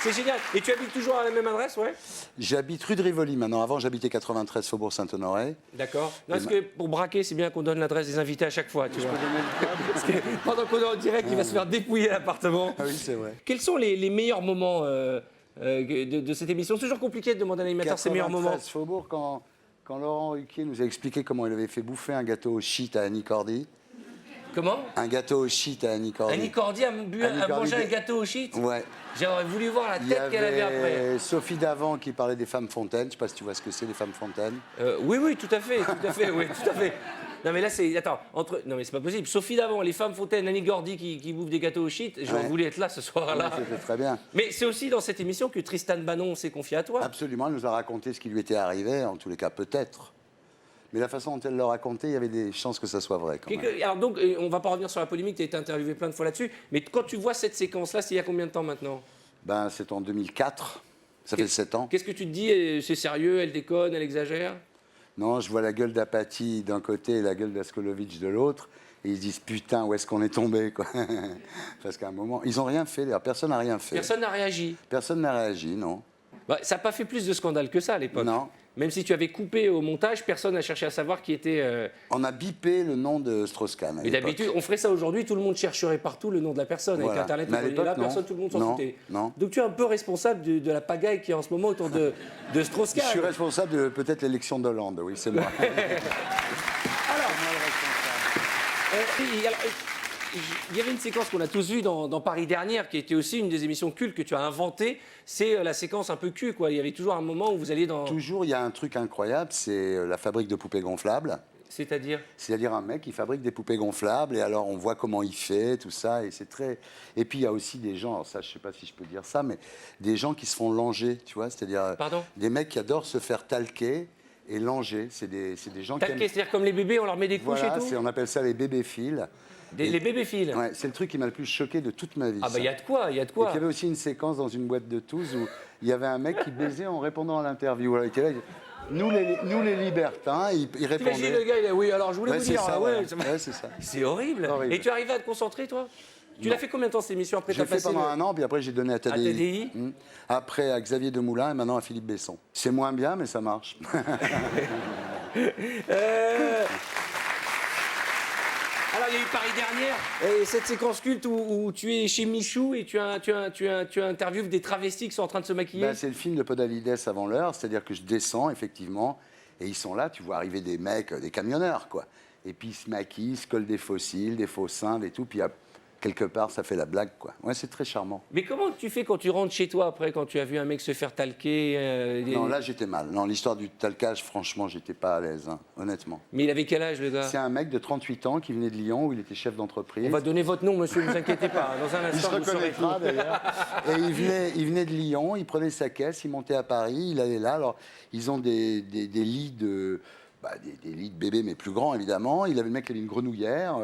C'est génial. Et tu habites toujours à la même adresse, ouais? J'habite rue de Rivoli maintenant. Avant, j'habitais 93 Faubourg Saint-Honoré. D'accord. Non, parce que pour braquer, c'est bien qu'on donne l'adresse des invités à chaque fois, tu vois. Parce que pendant qu'on est en direct, il va se faire dépouiller l'appartement. Ah oui, c'est vrai. Quels sont les meilleurs moments de cette émission? C'est toujours compliqué de demander à l'animateur ses meilleurs moments. 93 Faubourg, quand Laurent Ruquier nous a expliqué comment il avait fait bouffer un gâteau au shit à Annie Cordy. Comment? Un gâteau au shit à Annie Cordy. Annie Cordy a mangé un gâteau au shit? Ouais. J'aurais voulu voir la Il y tête qu'elle avait après. avait Sophie Davant qui parlait des femmes fontaines. Je sais pas si tu vois ce que c'est, les femmes fontaines. Oui, tout à fait, oui, tout à fait. Non mais là c'est... Attends, non mais c'est pas possible. Sophie Davant, les femmes fontaines, Annie Gordy qui bouffe des gâteaux au shit, j'aurais voulu être là ce soir-là. Ouais, c'était très bien. Mais c'est aussi dans cette émission que Tristan Bannon s'est confié à toi. Absolument, elle nous a raconté ce qui lui était arrivé, en tous les cas peut-être. Mais la façon dont elle le racontait, il y avait des chances que ça soit vrai quand même. Alors donc, on va pas revenir sur la polémique, tu as été interviewé plein de fois là-dessus, mais quand tu vois cette séquence-là, c'est il y a combien de temps maintenant? Ben, c'est en 2004, ça fait 7 ans. Qu'est-ce que tu te dis? C'est sérieux, elle déconne, elle exagère? Non, je vois la gueule d'Apathy d'un côté et la gueule d'Askolovitch de l'autre, et ils se disent putain, où est-ce qu'on est tombé quoi. Parce qu'à un moment, ils n'ont rien fait, d'ailleurs, personne n'a rien fait. Personne n'a réagi? Personne n'a réagi, non. Bah, ça n'a pas fait plus de scandale que ça à l'époque. Non. Même si tu avais coupé au montage, personne n'a cherché à savoir qui était... On a bipé le nom de Strauss-Kahn. Mais d'habitude, on ferait ça aujourd'hui, tout le monde chercherait partout le nom de la personne. Voilà. Avec Internet, Mais à l'époque, là, non. personne, tout le monde s'en Non, foutait. non. Donc tu es un peu responsable de la pagaille qui est en ce moment autour de Strauss-Kahn. Je suis responsable de peut-être l'élection d'Hollande, oui, c'est moi. Il y avait une séquence qu'on a tous vue dans Paris Dernière, qui était aussi une des émissions cultes que tu as inventée. C'est la séquence un peu cul, quoi. Il y avait toujours un moment où vous alliez dans... Toujours, il y a un truc incroyable, c'est la fabrique de poupées gonflables. C'est-à-dire? C'est-à-dire un mec qui fabrique des poupées gonflables, et alors on voit comment il fait, tout ça, et c'est très... Et puis il y a aussi des gens, alors ça je sais pas si je peux dire ça, mais des gens qui se font langer, tu vois, c'est-à-dire des mecs qui adorent se faire talquer et langer. C'est des gens qui aiment... Talquer, c'est-à-dire comme les bébés, on leur met des couches Voilà, et tout? on appelle ça les bébés-fils. Les bébés-fils? Ouais, c'est le truc qui m'a le plus choqué de toute ma vie. Ah bah il y a de quoi, il y a de quoi. Et il y avait aussi une séquence dans une boîte de Toulouse où il y avait un mec qui baisait en répondant à l'interview. Alors, il était là, il dit, nous les libertins, il répondait. T'imagines le gars, il a, oui, alors je voulais vous dire, ça, ah voilà. ouais, C'est ça. c'est horrible. Et tu arrives à te concentrer, toi? Tu l'as fait combien de temps cette émission après? J'ai fait pendant un an, puis après j'ai donné à TDI. Après à Xavier Demoulin et maintenant à Philippe Besson. C'est moins bien, mais ça marche. Alors, il y a eu Paris Dernière, et cette séquence culte où tu es chez Michou et tu interviews des travestis qui sont en train de se maquiller. Ben, c'est le film de Podalides avant l'heure, c'est-à-dire que je descends, effectivement, et ils sont là, tu vois arriver des mecs, des camionneurs, quoi. Et puis ils se maquillent, ils se collent des faux cils, des faux seins et tout, puis quelque part, ça fait la blague, quoi. Ouais, c'est très charmant. Mais comment tu fais quand tu rentres chez toi après, quand tu as vu un mec se faire talquer Non, là, j'étais mal. Non, l'histoire du talcage, franchement, j'étais pas à l'aise, hein, honnêtement. Mais il avait quel âge, le gars? C'est un mec de 38 ans qui venait de Lyon, où il était chef d'entreprise. On va donner votre nom, monsieur, ne vous inquiétez pas. Dans un instant, il se reconnaîtra, d'ailleurs. Et il venait de Lyon, il prenait sa caisse, il montait à Paris, il allait là. Alors, ils ont des lits de... des lits de bébés, mais plus grands, évidemment. Il avait le mec qui avait une grenouillère,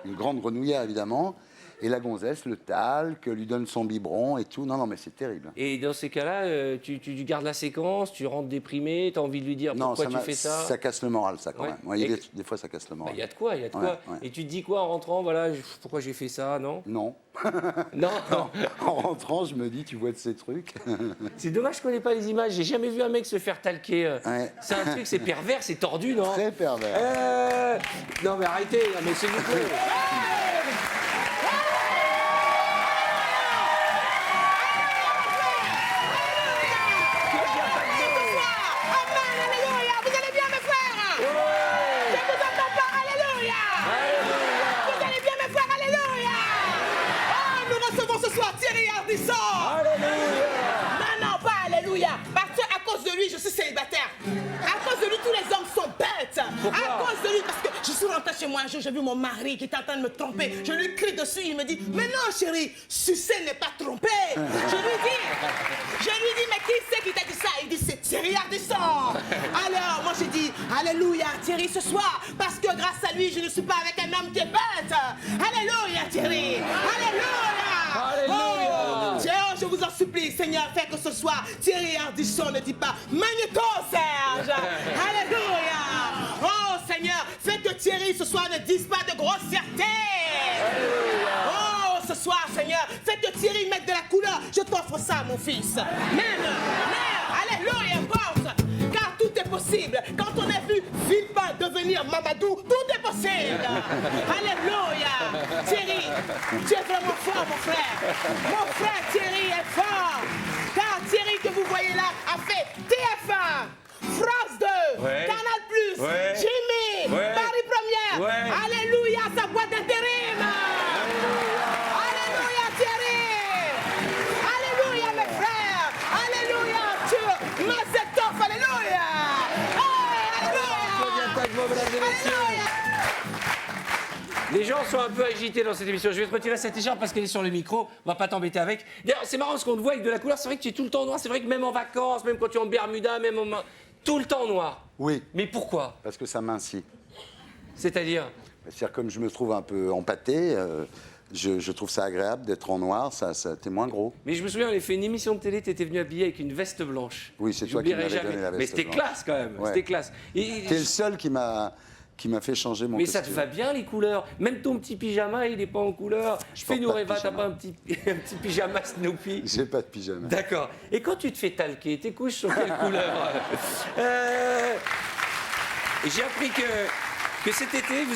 une grande grenouillère, évidemment. Et la gonzesse, le talc, lui donne son biberon et tout. Non, mais c'est terrible. Et dans ces cas-là, tu gardes la séquence, tu rentres déprimé, tu as envie de lui dire pourquoi tu fais ça? Ça casse le moral, ça, quand même. Ouais, des fois, ça casse le moral. Il y a de quoi, il y a de quoi. Ouais. Et tu te dis quoi en rentrant? Voilà, pourquoi j'ai fait ça, non? Non. Non. En rentrant, je me dis, tu vois de ces trucs. C'est dommage, je connais pas les images. J'ai jamais vu un mec se faire talquer. C'est un truc, c'est pervers, c'est tordu, non? Très pervers. Non, mais arrêtez, mais c'est du coup. Je suis célibataire. À cause de lui, tous les hommes sont bêtes. À cause de lui, parce que je suis rentrée chez moi. moi, un jour, j'ai vu mon mari qui était en train de me tromper. Je lui crie dessus, il me dit, mais non, chérie, sucer n'est pas tromper. Je lui dis, mais qui c'est qui t'a dit ça? Il dit, c'est Thierry Ardisson. Alors, moi, j'ai dit, alléluia, Thierry, ce soir, parce que grâce à lui, je ne suis pas avec un homme qui est bête. Alléluia, Thierry. Alléluia. Alléluia. Oh, Dieu, je vous en supplie, Seigneur, fais que ce soir, Thierry Ardisson ne dit pas Magnéto, Serge. Alléluia. Oh, Seigneur, fais que Thierry ce soir ne dise pas de grossièreté. Oh, ce soir, Seigneur, fais que Thierry mette de la couleur. Je t'offre ça, mon fils. Mère, alléluia, pense. Car tout est possible. Quand on a vu Villepin devenir Mamadou, tout est possible. Alléluia. Thierry, tu es vraiment fort, mon frère. Mon frère Thierry est fort. Car Thierry que vous voyez là a fait TF1, France 2, Ouais. Canal+, Ouais. Jimmy, Ouais. Paris Première. Ouais. Alléluia, sa boîte d'intérim. Alléluia, Thierry. Alléluia, mes frères. Alléluia, Dieu. Mazetoff, alléluia. Alléluia. Les gens sont un peu agités dans cette émission. Je vais te retirer cette t-shirt parce qu'elle est sur le micro. On va pas t'embêter avec. D'ailleurs, c'est marrant parce qu'on te voit avec de la couleur. C'est vrai que tu es tout le temps noir. C'est vrai que même en vacances, même quand tu es en Bermuda, même tout le temps noir. Oui. Mais pourquoi? Parce que ça mincit. C'est-à-dire? C'est-à-dire comme je me trouve un peu empâté, je trouve ça agréable d'être en noir, t'es moins gros. Mais je me souviens, on avait fait une émission de télé, tu étais venu habillé avec une veste blanche. Oui, c'est toi qui J'oublierai m'avais jamais. donné la veste Mais c'était blanche. classe quand même, Ouais. c'était classe. T'es le seul qui m'a fait changer mon Mais costume. ça te va bien les couleurs. Même ton petit pyjama, il n'est pas en couleur. Fais-nous porte pas de rêver, t'as pyjama. pas un petit pyjama Snoopy? J'ai pas de pyjama. D'accord. Et quand tu te fais talquer, tes couches sont quelle couleur? J'ai appris que cet été,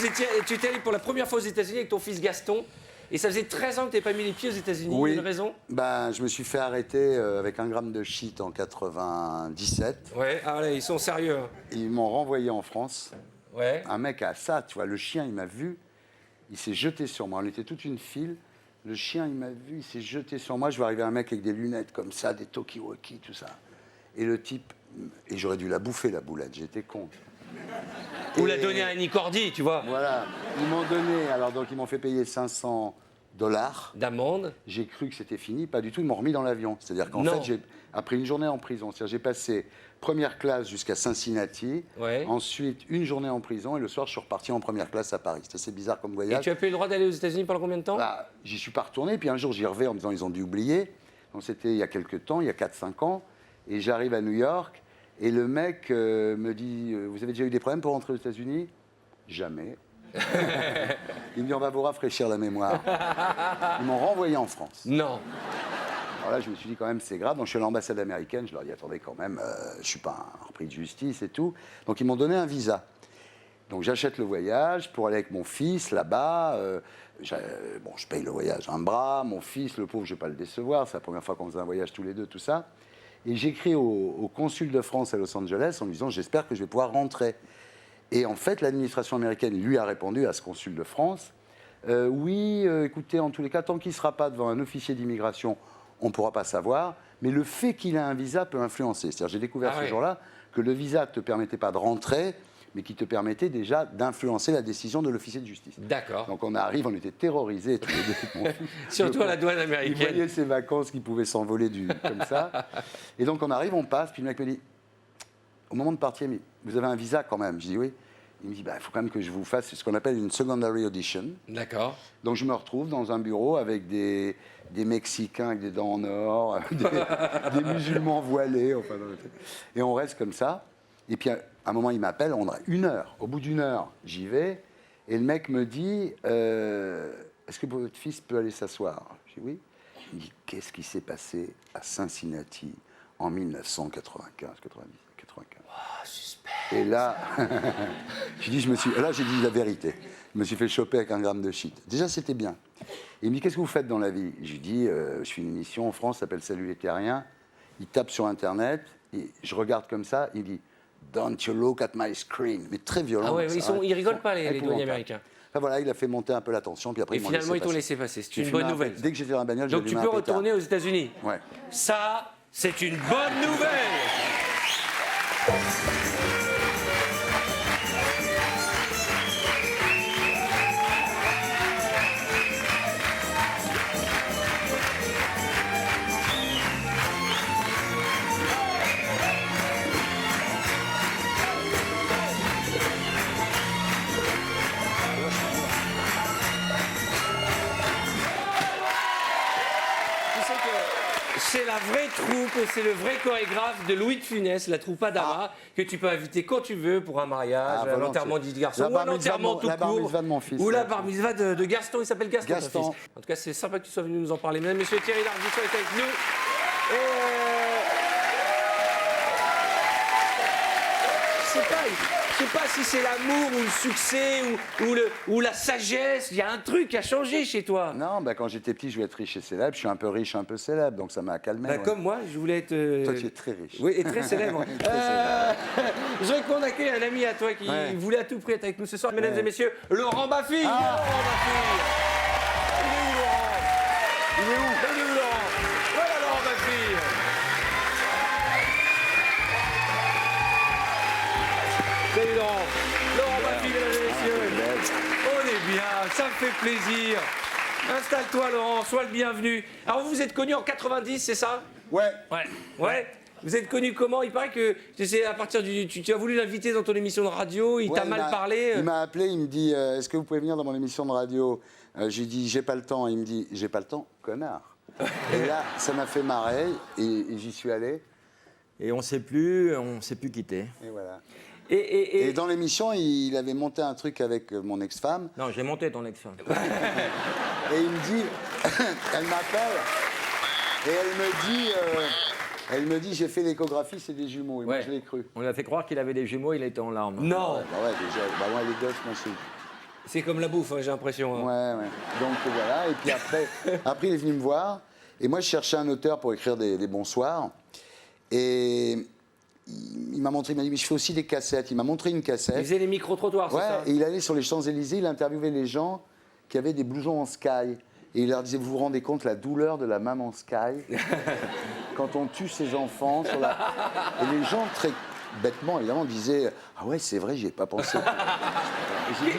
tu étais allé pour la première fois aux États-Unis avec ton fils Gaston. Et ça faisait 13 ans que tu n'avais pas mis les pieds aux États-Unis. Oui. Il y a une raison? Ben, je me suis fait arrêter avec 1 gramme de shit en 97. Ouais, ah là, ils sont sérieux. Hein. Ils m'ont renvoyé en France. Ouais. Un mec à ça, tu vois, le chien, il m'a vu, il s'est jeté sur moi. On était toute une file. Le chien, il m'a vu, il s'est jeté sur moi. Je vois arriver un mec avec des lunettes comme ça, des talkie-walkie, tout ça. Et le type, et j'aurais dû la bouffer, la boulette, j'étais con. Ou la donner à Annie Cordy, tu vois. Voilà, ils m'ont donné, alors donc ils m'ont fait payer $500 d'amende. J'ai cru que c'était fini, pas du tout, ils m'ont remis dans l'avion. C'est-à-dire qu'en Non. fait, après une journée en prison, c'est-à-dire j'ai passé première classe jusqu'à Cincinnati, Ouais. ensuite une journée en prison et le soir je suis reparti en première classe à Paris. C'était assez bizarre comme Et voyage. tu as pas eu le droit d'aller aux États-Unis pendant combien de temps? Bah, j'y suis pas retourné, puis un jour j'y reviens en me disant ils ont dû oublier. Donc c'était il y a quelques temps, il y a 4-5 ans, et j'arrive à New York, et le mec me dit vous avez déjà eu des problèmes pour rentrer aux États-Unis? Jamais. Il me dit on va vous rafraîchir la mémoire. Ils m'ont renvoyé en France. Non. Alors là, je me suis dit quand même c'est grave. Donc je suis à l'ambassade américaine, je leur dis attendez quand même, je suis pas un repris de justice et tout. Donc ils m'ont donné un visa. Donc j'achète le voyage pour aller avec mon fils là-bas. Bon, je paye le voyage un bras. Mon fils, le pauvre, je vais pas le décevoir. C'est la première fois qu'on faisait un voyage tous les deux, tout ça. Et j'écris au consul de France à Los Angeles en lui disant j'espère que je vais pouvoir rentrer. Et en fait, l'administration américaine lui a répondu à ce consul de France oui, écoutez, en tous les cas, tant qu'il ne sera pas devant un officier d'immigration, on ne pourra pas savoir. Mais le fait qu'il ait un visa peut influencer. C'est-à-dire, j'ai découvert ce jour-là que le visa ne te permettait pas de rentrer, mais qui te permettait déjà d'influencer la décision de l'officier de justice. D'accord. Donc on arrive, on était terrorisés tous les deux. Mon fils. Surtout à la douane américaine. Il voyait ses vacances qui pouvaient s'envoler comme ça. Et donc on arrive, on passe, puis le mec me dit, au moment de partir, mais vous avez un visa quand même? Je dis oui. Il me dit, il faut quand même que je vous fasse ce qu'on appelle une secondary audition. D'accord. Donc je me retrouve dans un bureau avec des Mexicains avec des dents en or, des musulmans voilés, enfin, et on reste comme ça. Et puis à un moment, il m'appelle, on a 1 heure. Au bout d'1 heure, j'y vais, et le mec me dit, est-ce que votre fils peut aller s'asseoir? Je dis oui. Il me dit, qu'est-ce qui s'est passé à Cincinnati en 1995, 90, 95. Oh, suspect. Et là, j'ai dit la vérité. Je me suis fait choper avec 1 gramme de shit. Déjà, c'était bien. Et il me dit, qu'est-ce que vous faites dans la vie? Je lui dis, je fais une émission en France, ça s'appelle Salut les Terriens. Il tape sur Internet, et je regarde comme ça, il dit, don't you look at my screen. Mais très violent. Ah ouais, ils rigolent pas, les douaniers épouvantables. américains. Enfin, voilà, il a fait monter un peu la tension, puis après Et finalement, ils t'ont laissé passer. C'est une bonne nouvelle. Dès que j'étais dans la bagnole, donc tu peux retourner aux États-Unis. Ouais. Ça, c'est une bonne nouvelle. vraie troupe, c'est le vrai chorégraphe de Louis de Funès, la troupe Adama, que tu peux inviter quand tu veux pour un mariage, volontiers. l'enterrement du garçon, La ou bar un mitzvah de enterrement mon- tout la bar court. mitzvah de mon fils. Ou la bar mitzvah de Gaston, il s'appelle Gaston, ton Gaston. fils. En tout cas, c'est sympa que tu sois venu nous en parler. Mesdames, messieurs, Thierry Lardisson est avec nous. Je sais pas si c'est l'amour ou le succès ou la sagesse. Il y a un truc qui a changé chez toi. Non, bah, quand j'étais petit, je voulais être riche et célèbre. Je suis un peu riche, un peu célèbre, donc ça m'a calmé. Bah, ouais. Comme moi, je voulais être. Toi, tu es très riche. Oui, et très célèbre. Je voudrais qu'on accueille un ami à toi qui voulait à tout prix être avec nous ce soir. Mesdames et messieurs, Laurent Baffy. Laurent Baffy. Il est où, Laurent? Il est où, Laurent? Voilà Laurent Baffy. Salut Laurent. Laurent Baffy, mesdames et messieurs. On est bien, ça me fait plaisir. Installe-toi, Laurent, sois le bienvenu. Alors, vous vous êtes connu en 90, c'est ça? Ouais. Ouais. Vous êtes connu comment? Il paraît que c'est à partir du. Tu as voulu l'inviter dans ton émission de radio, il Ouais, t'a mal parlé. Il m'a appelé, il me dit est-ce que vous pouvez venir dans mon émission de radio? J'ai dit j'ai pas le temps. Il me dit j'ai pas le temps, connard. Et là, ça m'a fait marrer et j'y suis allé. Et on s'est plus quitté. Et voilà. Et dans l'émission, il avait monté un truc avec mon ex-femme. Non, j'ai monté ton ex-femme. Et il me dit, elle m'appelle et elle me dit, j'ai fait l'échographie, c'est des jumeaux. Et moi, je l'ai cru. On lui a fait croire qu'il avait des jumeaux, il était en larmes. Non. Ouais, déjà, moi, les gosses, moi, c'est... C'est comme la bouffe, hein, j'ai l'impression. Hein. Ouais. Donc voilà. Et puis après, il est venu me voir. Et moi, je cherchais un auteur pour écrire des bonsoirs. Et il m'a montré, il m'a dit, mais je fais aussi des cassettes. Il m'a montré une cassette. Il faisait les micro-trottoirs, c'est ça? Et il allait sur les Champs-Élysées, il interviewait les gens qui avaient des blousons en sky. Et il leur disait, vous vous rendez compte la douleur de la maman sky quand on tue ses enfants sur la... Et les gens, très bêtement, évidemment, disaient, ah ouais, c'est vrai, j'y ai pas pensé. Et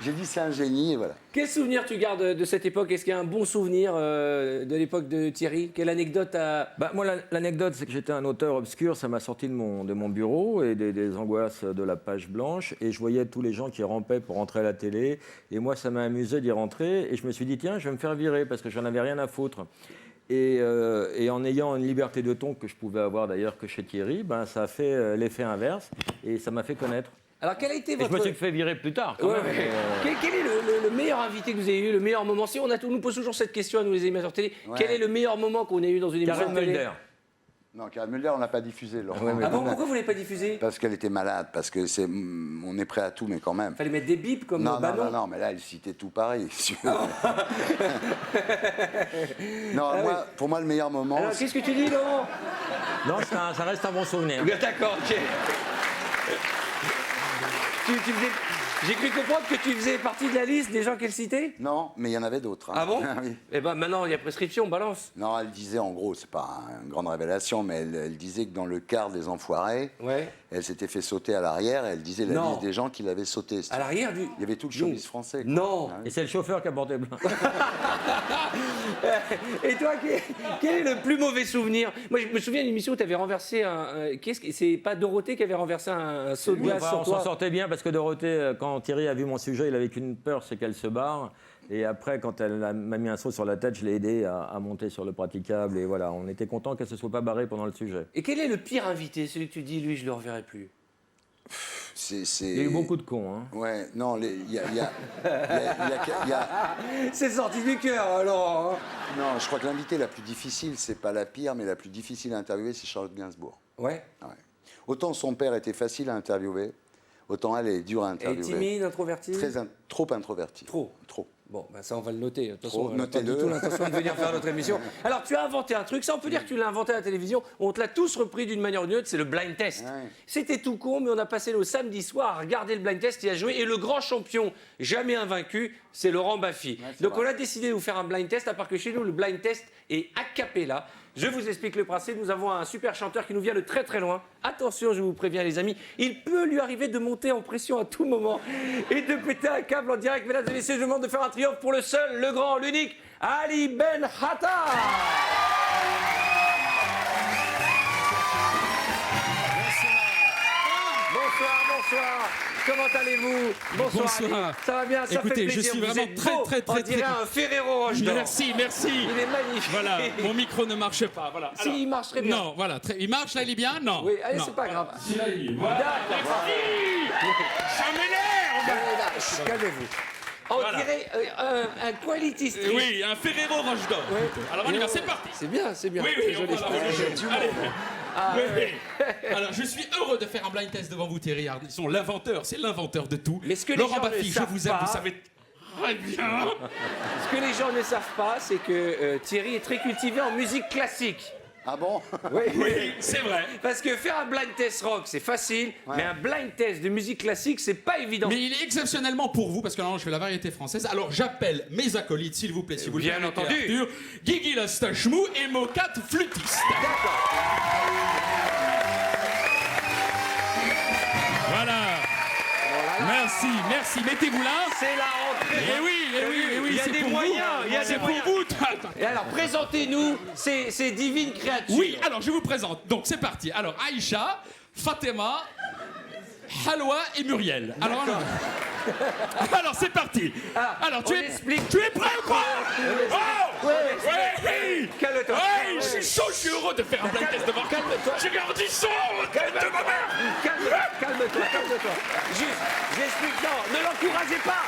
j'ai dit, c'est un génie, et voilà. Quel souvenir tu gardes de cette époque? Est-ce qu'il y a un bon souvenir de l'époque de Thierry? Quelle anecdote a... Moi, l'anecdote, c'est que j'étais un auteur obscur, ça m'a sorti de mon bureau et des angoisses de la page blanche, et je voyais tous les gens qui rampaient pour rentrer à la télé, et moi, ça m'a amusé d'y rentrer, et je me suis dit, tiens, je vais me faire virer, parce que j'en avais rien à foutre. Et en ayant une liberté de ton que je pouvais avoir d'ailleurs que chez Thierry, ben, ça a fait l'effet inverse, et ça m'a fait connaître. Alors, quel a été Et je me suis fait virer plus tard, quand même. Quel est le meilleur invité que vous avez eu, le meilleur moment? Si on nous pose toujours cette question à nous, les animateurs télé, quel est le meilleur moment qu'on ait eu dans une émission Karen de télé? Mulder. Non, Karen Mulder, on l'a pas diffusé, Laurent. Ah bon, pourquoi vous ne l'avez pas diffusé? Parce qu'elle était malade, parce que on est prêt à tout, mais quand même. Fallait mettre des bips comme non, mais là, elle citait tout pareil. Si tu veux. Non, pour moi, le meilleur moment. Alors, qu'est-ce que tu dis, Laurent? Non, ça reste un bon souvenir. D'accord, ok. J'ai cru comprendre que tu faisais partie de la liste des gens qu'elle citait? Non, mais il y en avait d'autres. Hein. Ah bon? Oui. Eh ben maintenant, il y a prescription, balance. Non, elle disait, en gros, c'est pas une grande révélation, mais elle disait que dans le quart des enfoirés, elle s'était fait sauter à l'arrière, et elle disait la liste des gens qui l'avaient sauté. À l'arrière du... Il y avait tout le showbiz français. Non. Et c'est le chauffeur qui a porté plainte. Et toi, quel est le plus mauvais souvenir? Moi, je me souviens d'une émission où tu avais renversé c'est pas Dorothée qui avait renversé un seau de glace sur on toi? s'en sortait bien parce que Dorothée, quand Thierry a vu mon sujet, il avait qu'une peur, c'est qu'elle se barre. Et après, quand elle m'a mis un seau sur la tête, je l'ai aidé à monter sur le praticable. Et voilà, on était content qu'elle ne se soit pas barrée pendant le sujet. Et quel est le pire invité? Celui que tu dis, lui, je le reverrai plus. Il y a eu beaucoup de cons. Hein. Ouais, non, il y a... C'est sorti du cœur, Laurent. Non, je crois que l'invité la plus difficile, c'est pas la pire, mais la plus difficile à interviewer, c'est Charlotte Gainsbourg. Ouais. Autant son père était facile à interviewer, autant elle est dure à interviewer. Elle est timide, introvertie? Trop introvertie. Trop. Bon, ben ça, on va le noter. De toute façon, on n'a pas notez-le. du tout l'intention de venir faire notre émission. Alors, tu as inventé un truc, ça, on peut dire que tu l'as inventé à la télévision. On te l'a tous repris d'une manière ou d'une autre, c'est le blind test. Ouais. C'était tout con, mais on a passé nos samedis soirs à regarder le blind test et à jouer. Et le grand champion, jamais invaincu, c'est Laurent Baffy. Donc, on a décidé de vous faire un blind test, à part que chez nous, le blind test est a cappella. Je vous explique le principe. Nous avons un super chanteur qui nous vient de très très loin. Attention, je vous préviens les amis, il peut lui arriver de monter en pression à tout moment et de péter un câble en direct. Mesdames et messieurs, je demande de faire un triomphe pour le seul, le grand, l'unique, Ali Ben Hatta. Bonsoir, bonsoir. Comment allez-vous? Bonsoir. Bonsoir. Ali. Ça va bien, ça Écoutez, fait je plaisir. suis Vous vraiment êtes très, beau. très, très, On dirait très- un Ferrero Rocher. Merci, merci. Il est magnifique. Voilà, mon micro ne marche pas. Voilà. Si, il marche très bien. Non, voilà. Il marche là, il est bien? Non. Oui, allez, Non. c'est pas grave. Si, là, il est. Voilà. D'accord. Ça m'énerve. Calmez-vous. On Voilà. dirait un quality street. Oui, un Ferrero Roche d'or. Alors on y va, c'est parti. C'est bien, c'est bien. Oui, oui, Joli. Allez. Ah, Oui, ouais. oui. Alors, je suis heureux de faire un blind test devant vous, Thierry Ardisson, l'inventeur, c'est l'inventeur de tout. Mais ce que les Laurent gens ne Baffy, je savent vous aime, pas- vous savez très bien. Ce que les gens ne savent pas, c'est que Thierry est très cultivé en musique classique. Ah bon? Oui, Oui, c'est vrai. Parce que faire un blind test rock, c'est facile, mais un blind test de musique classique, c'est pas évident. Mais il est exceptionnellement pour vous, parce que là, je fais la variété française. Alors, j'appelle mes acolytes, s'il vous plaît, si vous le Bien permettez, entendu. Arthur. Guigui Lastachemou et Mokat flûtiste. Voilà. Merci, merci. Mettez-vous là. C'est la rentrée. Eh oui, eh oui, eh oui, Il y a c'est des pour moyens, vous. il y a C'est des pour moyens. vous. Et alors, présentez-nous ces divines créatures. Oui, alors je vous présente. Donc c'est parti. Alors Aïcha, Fatima, Halwa et Muriel. Alors c'est parti. Alors tu on es explique. tu es prêt ou pas? Oh Ouais. Calme-toi. Ouais, je suis chaud, je suis heureux de faire un blind test devant. Calme-toi. J'ai gardé chaud de ma mère. Calme-toi. Juste, j'explique. Non, ne l'encouragez pas.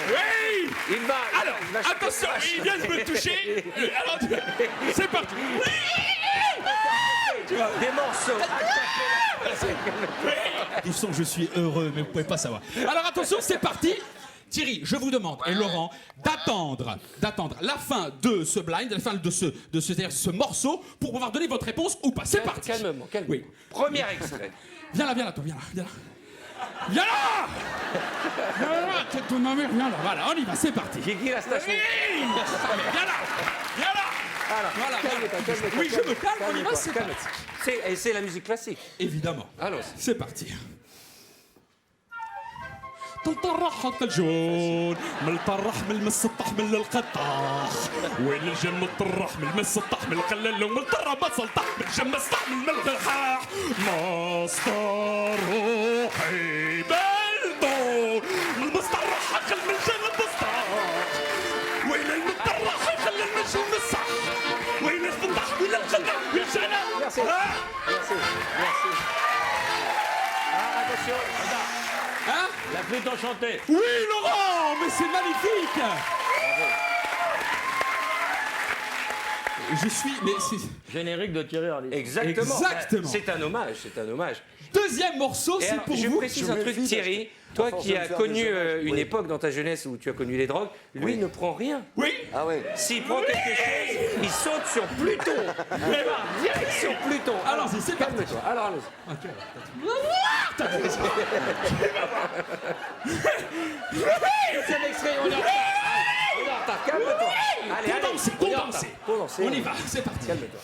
Oui. Il va. Alors, il va- attention, il vient de me toucher. Alors, c'est parti. Des morceaux. Ils sont, je suis heureux, mais vous pouvez pas savoir. Alors attention, c'est parti. Thierry, je vous demande, et Laurent, d'attendre la fin de ce blind, la fin de ce morceau, pour pouvoir donner votre réponse ou pas. C'est parti. Calmement. Oui. Premier extrait. Viens là, toi, viens là. Viens là. Tête de ma mère, viens là. Voilà, on y va, c'est parti. Guigui Lastachemou. Oui. Viens là. Voilà. Calme-toi. Oui, je me calme, on y va, c'est parti. C'est la musique classique. Évidemment. Alors, c'est parti. تلطرح الجون ملطرح من المس الطحمل للقطاخ وين الجم الطرح من المس الطحمل القلل وملطرة بصل طحمل جم الطحمل من الخلخاح مصدر روحي بلدون المصطرح اقل من جن البسطاح وين المطرح اقل من جن الصح وين الفتح وين القدر وين الجنة Merci. Ah, attention. Hein? La flûte enchantée. Oui, Laurent, mais c'est magnifique. Je suis, mais c'est Générique de Thierry Ardisson. Exactement. C'est un hommage. Deuxième morceau, Et c'est alors, pour je vous. précise un truc, Thierry. Toi qui as connu une époque dans ta jeunesse où tu as connu les drogues, lui ne prend rien. Oui. Ah ouais. S'il prend quelque chose, il saute sur Pluton. Il va direct sur Pluton. Alors, c'est parti. Calme-toi. Alors, allons-y. Deuxième extrait, on est en retard. On est en retard. Calme-toi. Allez, Condensé. On y va, c'est parti. Calme-toi.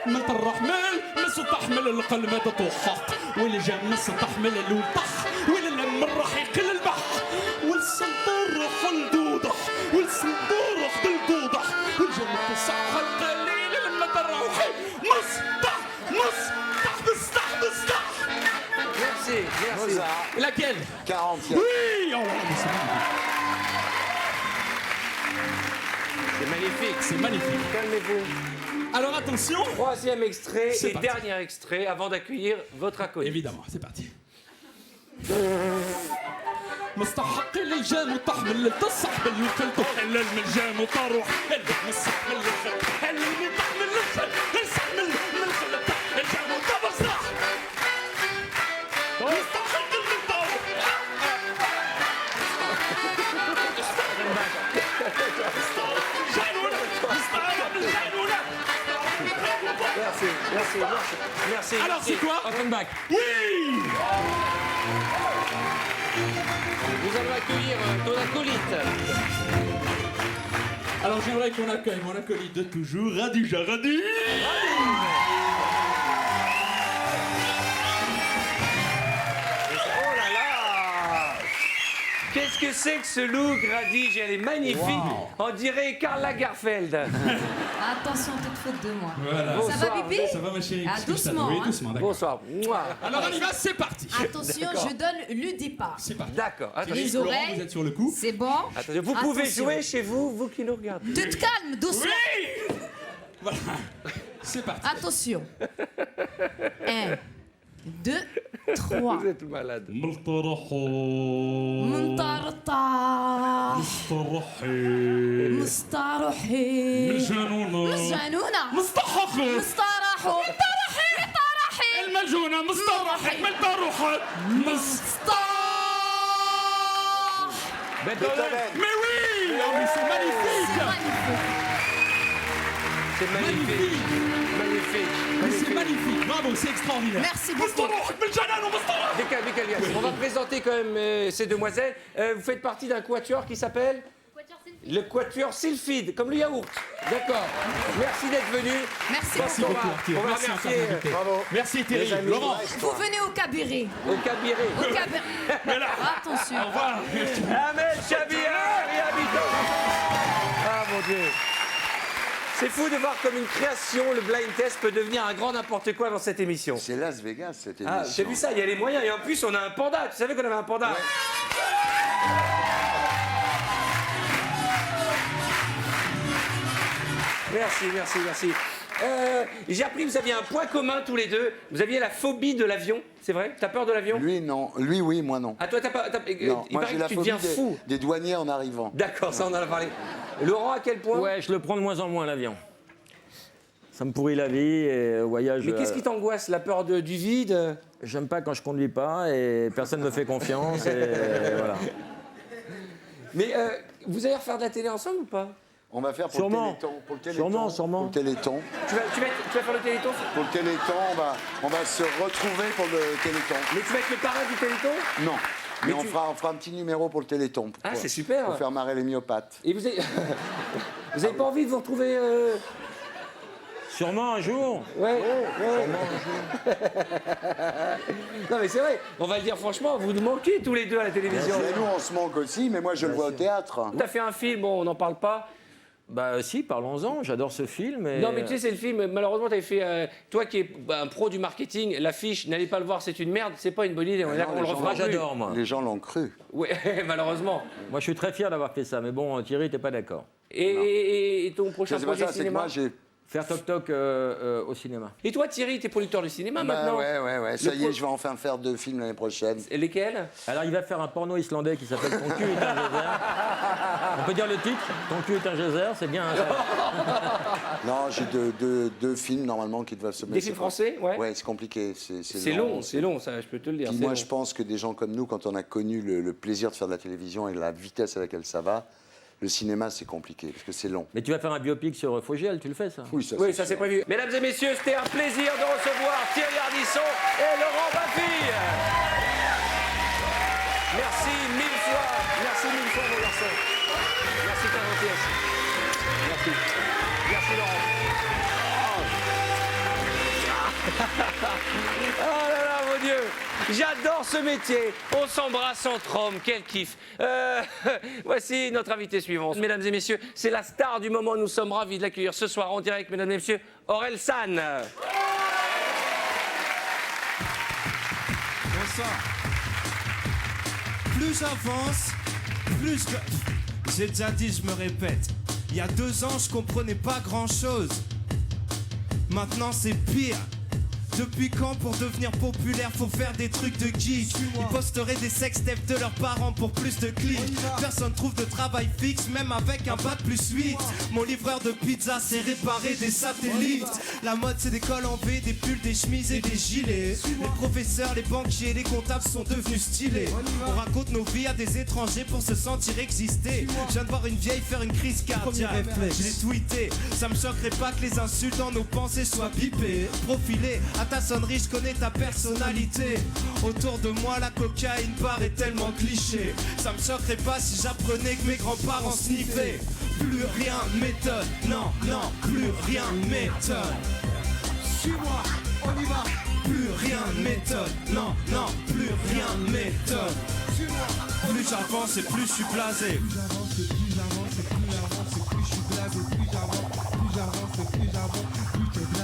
ملط الرحمن مس تحمل القلب تطحق والجنس تحمل الوطح واللم الرحيق للبح والسنطرح الدودح والسنطرح بالدودح والجنة تصح القليل لما تروحي مصطح مصطح Merci. Laquelle? 40e. Oui, oh là là, mais c'est magnifique. C'est magnifique. Calmez-vous. Alors attention. Troisième extrait C'est et parti. dernier extrait avant d'accueillir votre acolyte. Évidemment, c'est parti. مستحق للجام وتحمل تصح بالوكل تحل الملجام وطروح مستحمل للخل حل المتحمل للخل يستحمل من الخل الجام وتبصح مستحق للطروح جانونا مستعمل جانونا Merci. Alors c'est quoi? Offenbach. Oui. Nous allons accueillir ton acolyte. Alors j'aimerais qu'on accueille mon acolyte de toujours, Radu Jaradu. Oh là là! Qu'est-ce que c'est que ce look, Radige? Elle est magnifique. On dirait Karl Lagerfeld. Attention, toute faute de moi. Voilà. Ça va, Bibi? Ça va, ma chérie? Ah, Qu'est-ce que je doucement, t'attends? Oui, hein. doucement, d'accord. Bonsoir. Mouah. Alors on y va, c'est parti. Attention, je donne le départ. C'est parti. D'accord. Attendez. Les Laurent, oreilles. vous êtes sur le coup. C'est bon. Attendez, vous pouvez Attention. jouer chez vous, vous qui nous regardez. Tu te calmes, doucement. Oui. Voilà. C'est parti. Attention. 1, 2, 3. Vous êtes malade. منطرطة مستروحي مجنونة مستحقة مستراحو طرحي المجنونة مسترحة مستروحة Beethoven. Mais oui. Oh, mais c'est magnifique. C'est magnifique. Magnifique. Mais c'est magnifique. Bravo, c'est extraordinaire. Merci beaucoup. مستروحة بالجنان ومستروحة. On va présenter quand même ces demoiselles. Vous faites partie d'un quatuor qui s'appelle le quatuor Sylphide, comme le yaourt. D'accord. Merci d'être venu. Merci Merci beaucoup. beaucoup, Arthur. On va Merci remercier. encore d'inviter. Bravo. Merci Les Thierry. amis. Laurent. Vous venez au Cabiret. Au Cabiret. Au Cabiret. Attention. Au revoir. Ahmed Chabillard et Habitant. Ah mon Dieu. C'est fou de voir comme une création, le blind test peut devenir un grand n'importe quoi dans cette émission. C'est Las Vegas, cette émission. Ah, j'ai vu ça, il y a les moyens. Et en plus, on a un panda. Tu savais qu'on avait un panda? Merci, merci, merci. J'ai appris que vous aviez un point commun tous les deux. Vous aviez la phobie de l'avion, c'est vrai? T'as peur de l'avion? Lui, non. Lui, oui, moi, non. Ah, toi, t'as pas. Non, il moi, paraît j'ai que la tu phobie deviens fou. des douaniers en arrivant. D'accord, ça, on en a parlé. Laurent, à quel point? Ouais, je le prends de moins en moins l'avion. Ça me pourrit la vie et au voyage. Mais qu'est-ce qui t'angoisse? La peur du vide? J'aime pas quand je conduis pas et personne me fait confiance et voilà. Mais vous allez refaire de la télé ensemble ou pas? On va faire pour Sûrement. le Téléthon. Pour le Téléthon. Sûrement. Pour le Téléthon. Tu vas faire le Téléthon? Pour le Téléthon, on va se retrouver pour le Téléthon. Mais tu vas être le parrain du Téléthon? Non. Mais Mais on fera un petit numéro pour le Téléthon. Ah, c'est super. Pour faire marrer les myopathes. Et vous avez... vous avez pas envie de vous retrouver Sûrement un jour. Ouais. Non mais c'est vrai, on va le dire franchement, vous nous manquez tous les deux à la télévision. Et nous, on se manque aussi, mais moi, je le vois au théâtre. T'as fait un film, bon, on n'en parle pas. Bah si, parlons-en, j'adore ce film. Et... Non mais tu sais, c'est le film, malheureusement, t'avais fait... toi qui es un pro du marketing, l'affiche, n'allez pas le voir, c'est une merde, c'est pas une bonne idée, on Non, le refera plus. J'adore, moi. Les gens l'ont cru. Ouais, malheureusement. Moi, je suis très fier d'avoir fait ça, mais bon, Thierry, t'es pas d'accord. Et ton prochain C'est pas projet ça, c'est que cinéma? moi, j'ai... Faire toc-toc au cinéma. Et toi Thierry, t'es producteur de cinéma maintenant? Ouais. Ça y est, je vais enfin faire 2 films l'année prochaine. Et lesquels? Alors, il va faire un porno islandais qui s'appelle Ton cul est un geyser. On peut dire le titre? Ton cul est un geyser, c'est bien. Ça. Non, j'ai deux films normalement qui doivent se mettre. Des films français? Ouais. Ouais, c'est compliqué. C'est long, ça, je peux te le dire. Puis c'est moi, long. je pense que des gens comme nous, quand on a connu le plaisir de faire de la télévision et la vitesse à laquelle ça va, le cinéma, c'est compliqué, parce que c'est long. Mais tu vas faire un biopic sur Fogiel, tu le fais, ça? Oui, ça, Oui, c'est ça c'est sûr. prévu. Mesdames et messieurs, c'était un plaisir de recevoir Thierry Ardisson et Laurent Baffy. Merci mille fois mon garçon. Merci ta gentillesse. Merci Laurent. Oh là là, mon Dieu. J'adore ce métier. On s'embrasse entre hommes. Quel kiff. Voici notre invité suivant. Mesdames et messieurs, c'est la star du moment. Nous sommes ravis de l'accueillir ce soir en direct, mesdames et messieurs, Aurel San. Bonsoir. Plus j'avance, plus je... J'ai déjà dit, je me répète. Il y a 2 ans, je comprenais pas grand-chose. Maintenant, c'est pire. Depuis quand pour devenir populaire faut faire des trucs de geek? Ils posteraient des sextapes de leurs parents pour plus de clics. Personne trouve de travail fixe même avec un bac plus 8. Mon livreur de pizza sait réparer des satellites. La mode c'est des cols en V, des pulls, des chemises et des gilets. Les professeurs, les banquiers et les comptables sont devenus stylés. On raconte nos vies à des étrangers pour se sentir exister. Je viens de voir une vieille faire une crise cardiaque. Je l'ai tweeté, ça me choquerait pas que les insultes dans nos pensées soient bipées. Profilé, à ta sonnerie, je connais ta personnalité. Autour de moi, la cocaïne paraît tellement cliché. Ça me choquerait pas si j'apprenais que mes grands-parents sniffaient. Plus rien m'étonne, non, plus rien m'étonne. Suis-moi, on y va. Plus rien m'étonne, non, plus rien m'étonne. Plus j'avance et plus je suis blasé. Plus j'avance et plus je suis blasé. Plus j'avance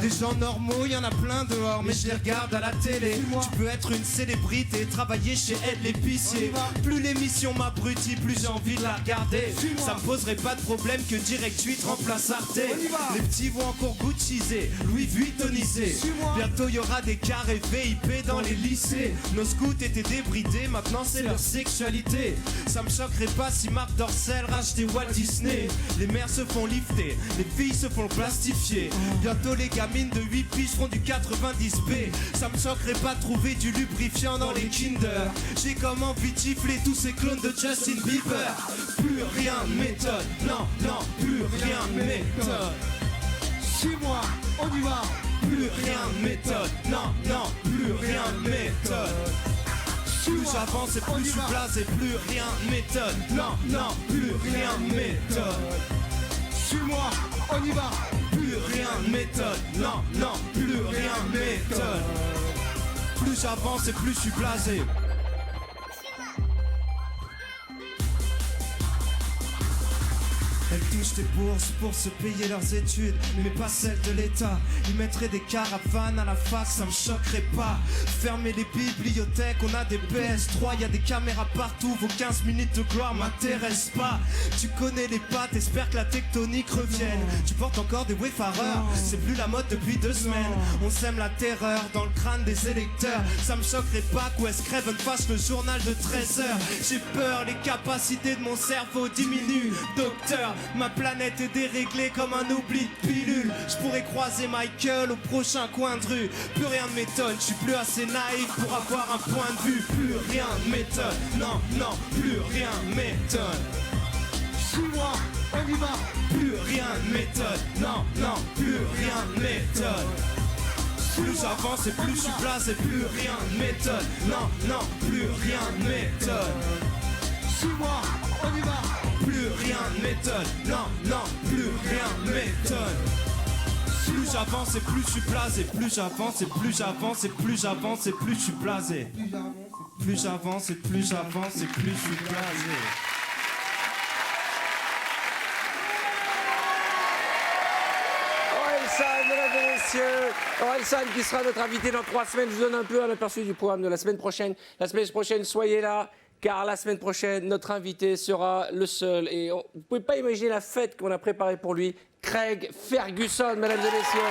Des gens normaux, y en a plein dehors, mais je les regarde à la télé. Tu peux être une célébrité, travailler chez Ed l'épicier. Plus l'émission m'abrutit, plus j'ai envie de la regarder. Ça me poserait pas de problème que Direct 8 remplace Arte. Les petits vont encore Gucciser, Louis Vuittonisé. Bientôt y aura des carrés VIP dans les lycées. Nos scouts étaient débridés, maintenant c'est leur sexualité. Ça me choquerait pas si Marc Dorcel rachetait Walt Disney. Les mères se font lifter, les filles se font plastifier. Bientôt les gamines de 8 piges feront du 90B. Ça me choquerait pas de trouver du lubrifiant dans les Kinder. J'ai comme envie de gifler tous ces clones de Justin Bieber. Plus rien ne m'étonne, non, non, plus rien ne m'étonne. Suis-moi, on y va. Plus rien ne m'étonne, non, non, plus rien ne m'étonne. Plus j'avance et plus je suis blasé, plus rien ne m'étonne. Non, non, plus rien ne m'étonne. Suis-moi, on y va. Plus rien ne m'étonne. Non, non, plus rien ne m'étonne. Plus j'avance et plus je suis blasé. Elles touchent des bourses pour se payer leurs études, mais pas celles de l'État. Ils mettraient des caravanes à la fac, ça me choquerait pas. Fermer les bibliothèques, on a des PS3, y a des caméras partout, vos 15 minutes de gloire m'intéressent pas. Tu connais les pattes, espère que la tectonique revienne. Tu portes encore des wayfarers, c'est plus la mode depuis 2 semaines. On sème la terreur dans le crâne des électeurs. Ça me choquerait pas que Wes Craven fasse le journal de 13h. J'ai peur, les capacités de mon cerveau diminuent. Docteur, ma planète est déréglée comme un oubli de pilule. Je pourrais croiser Michael au prochain coin de rue. Plus rien ne m'étonne, je suis plus assez naïf pour avoir un point de vue. Plus rien ne m'étonne, non, non, plus rien ne m'étonne. Suis-moi, on y va. Plus rien ne m'étonne, non, non, plus rien ne m'étonne. Plus j'avance et plus je suis blasé, plus rien ne m'étonne. Non, non, plus rien ne m'étonne. Suis-moi, on y va. Plus rien ne m'étonne, non, non, plus rien ne m'étonne. Plus j'avance et plus je suis blasé. Plus j'avance et plus j'avance et plus j'avance et plus je suis blasé. Plus j'avance et plus j'avance et plus je suis blasé. Orelsan, mesdames et messieurs, Orelsan qui sera notre invité dans 3 semaines. Je vous donne un peu un aperçu du programme de la semaine prochaine. La semaine prochaine, soyez là. Car la semaine prochaine, notre invité sera le seul. Et vous ne pouvez pas imaginer la fête qu'on a préparée pour lui. Craig Ferguson, mesdames et messieurs.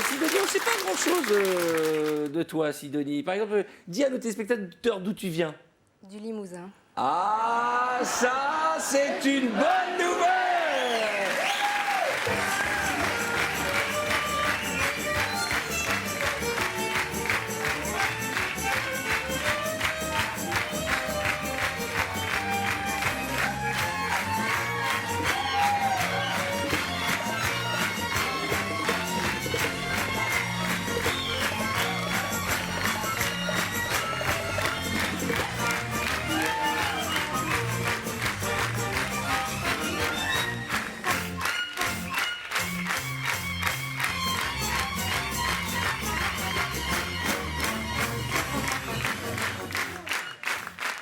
Sidonie, on ne sait pas grand-chose de toi, Sidonie. Par exemple, dis à nos téléspectateurs d'où tu viens. Du Limousin. Ah, ça, c'est une bonne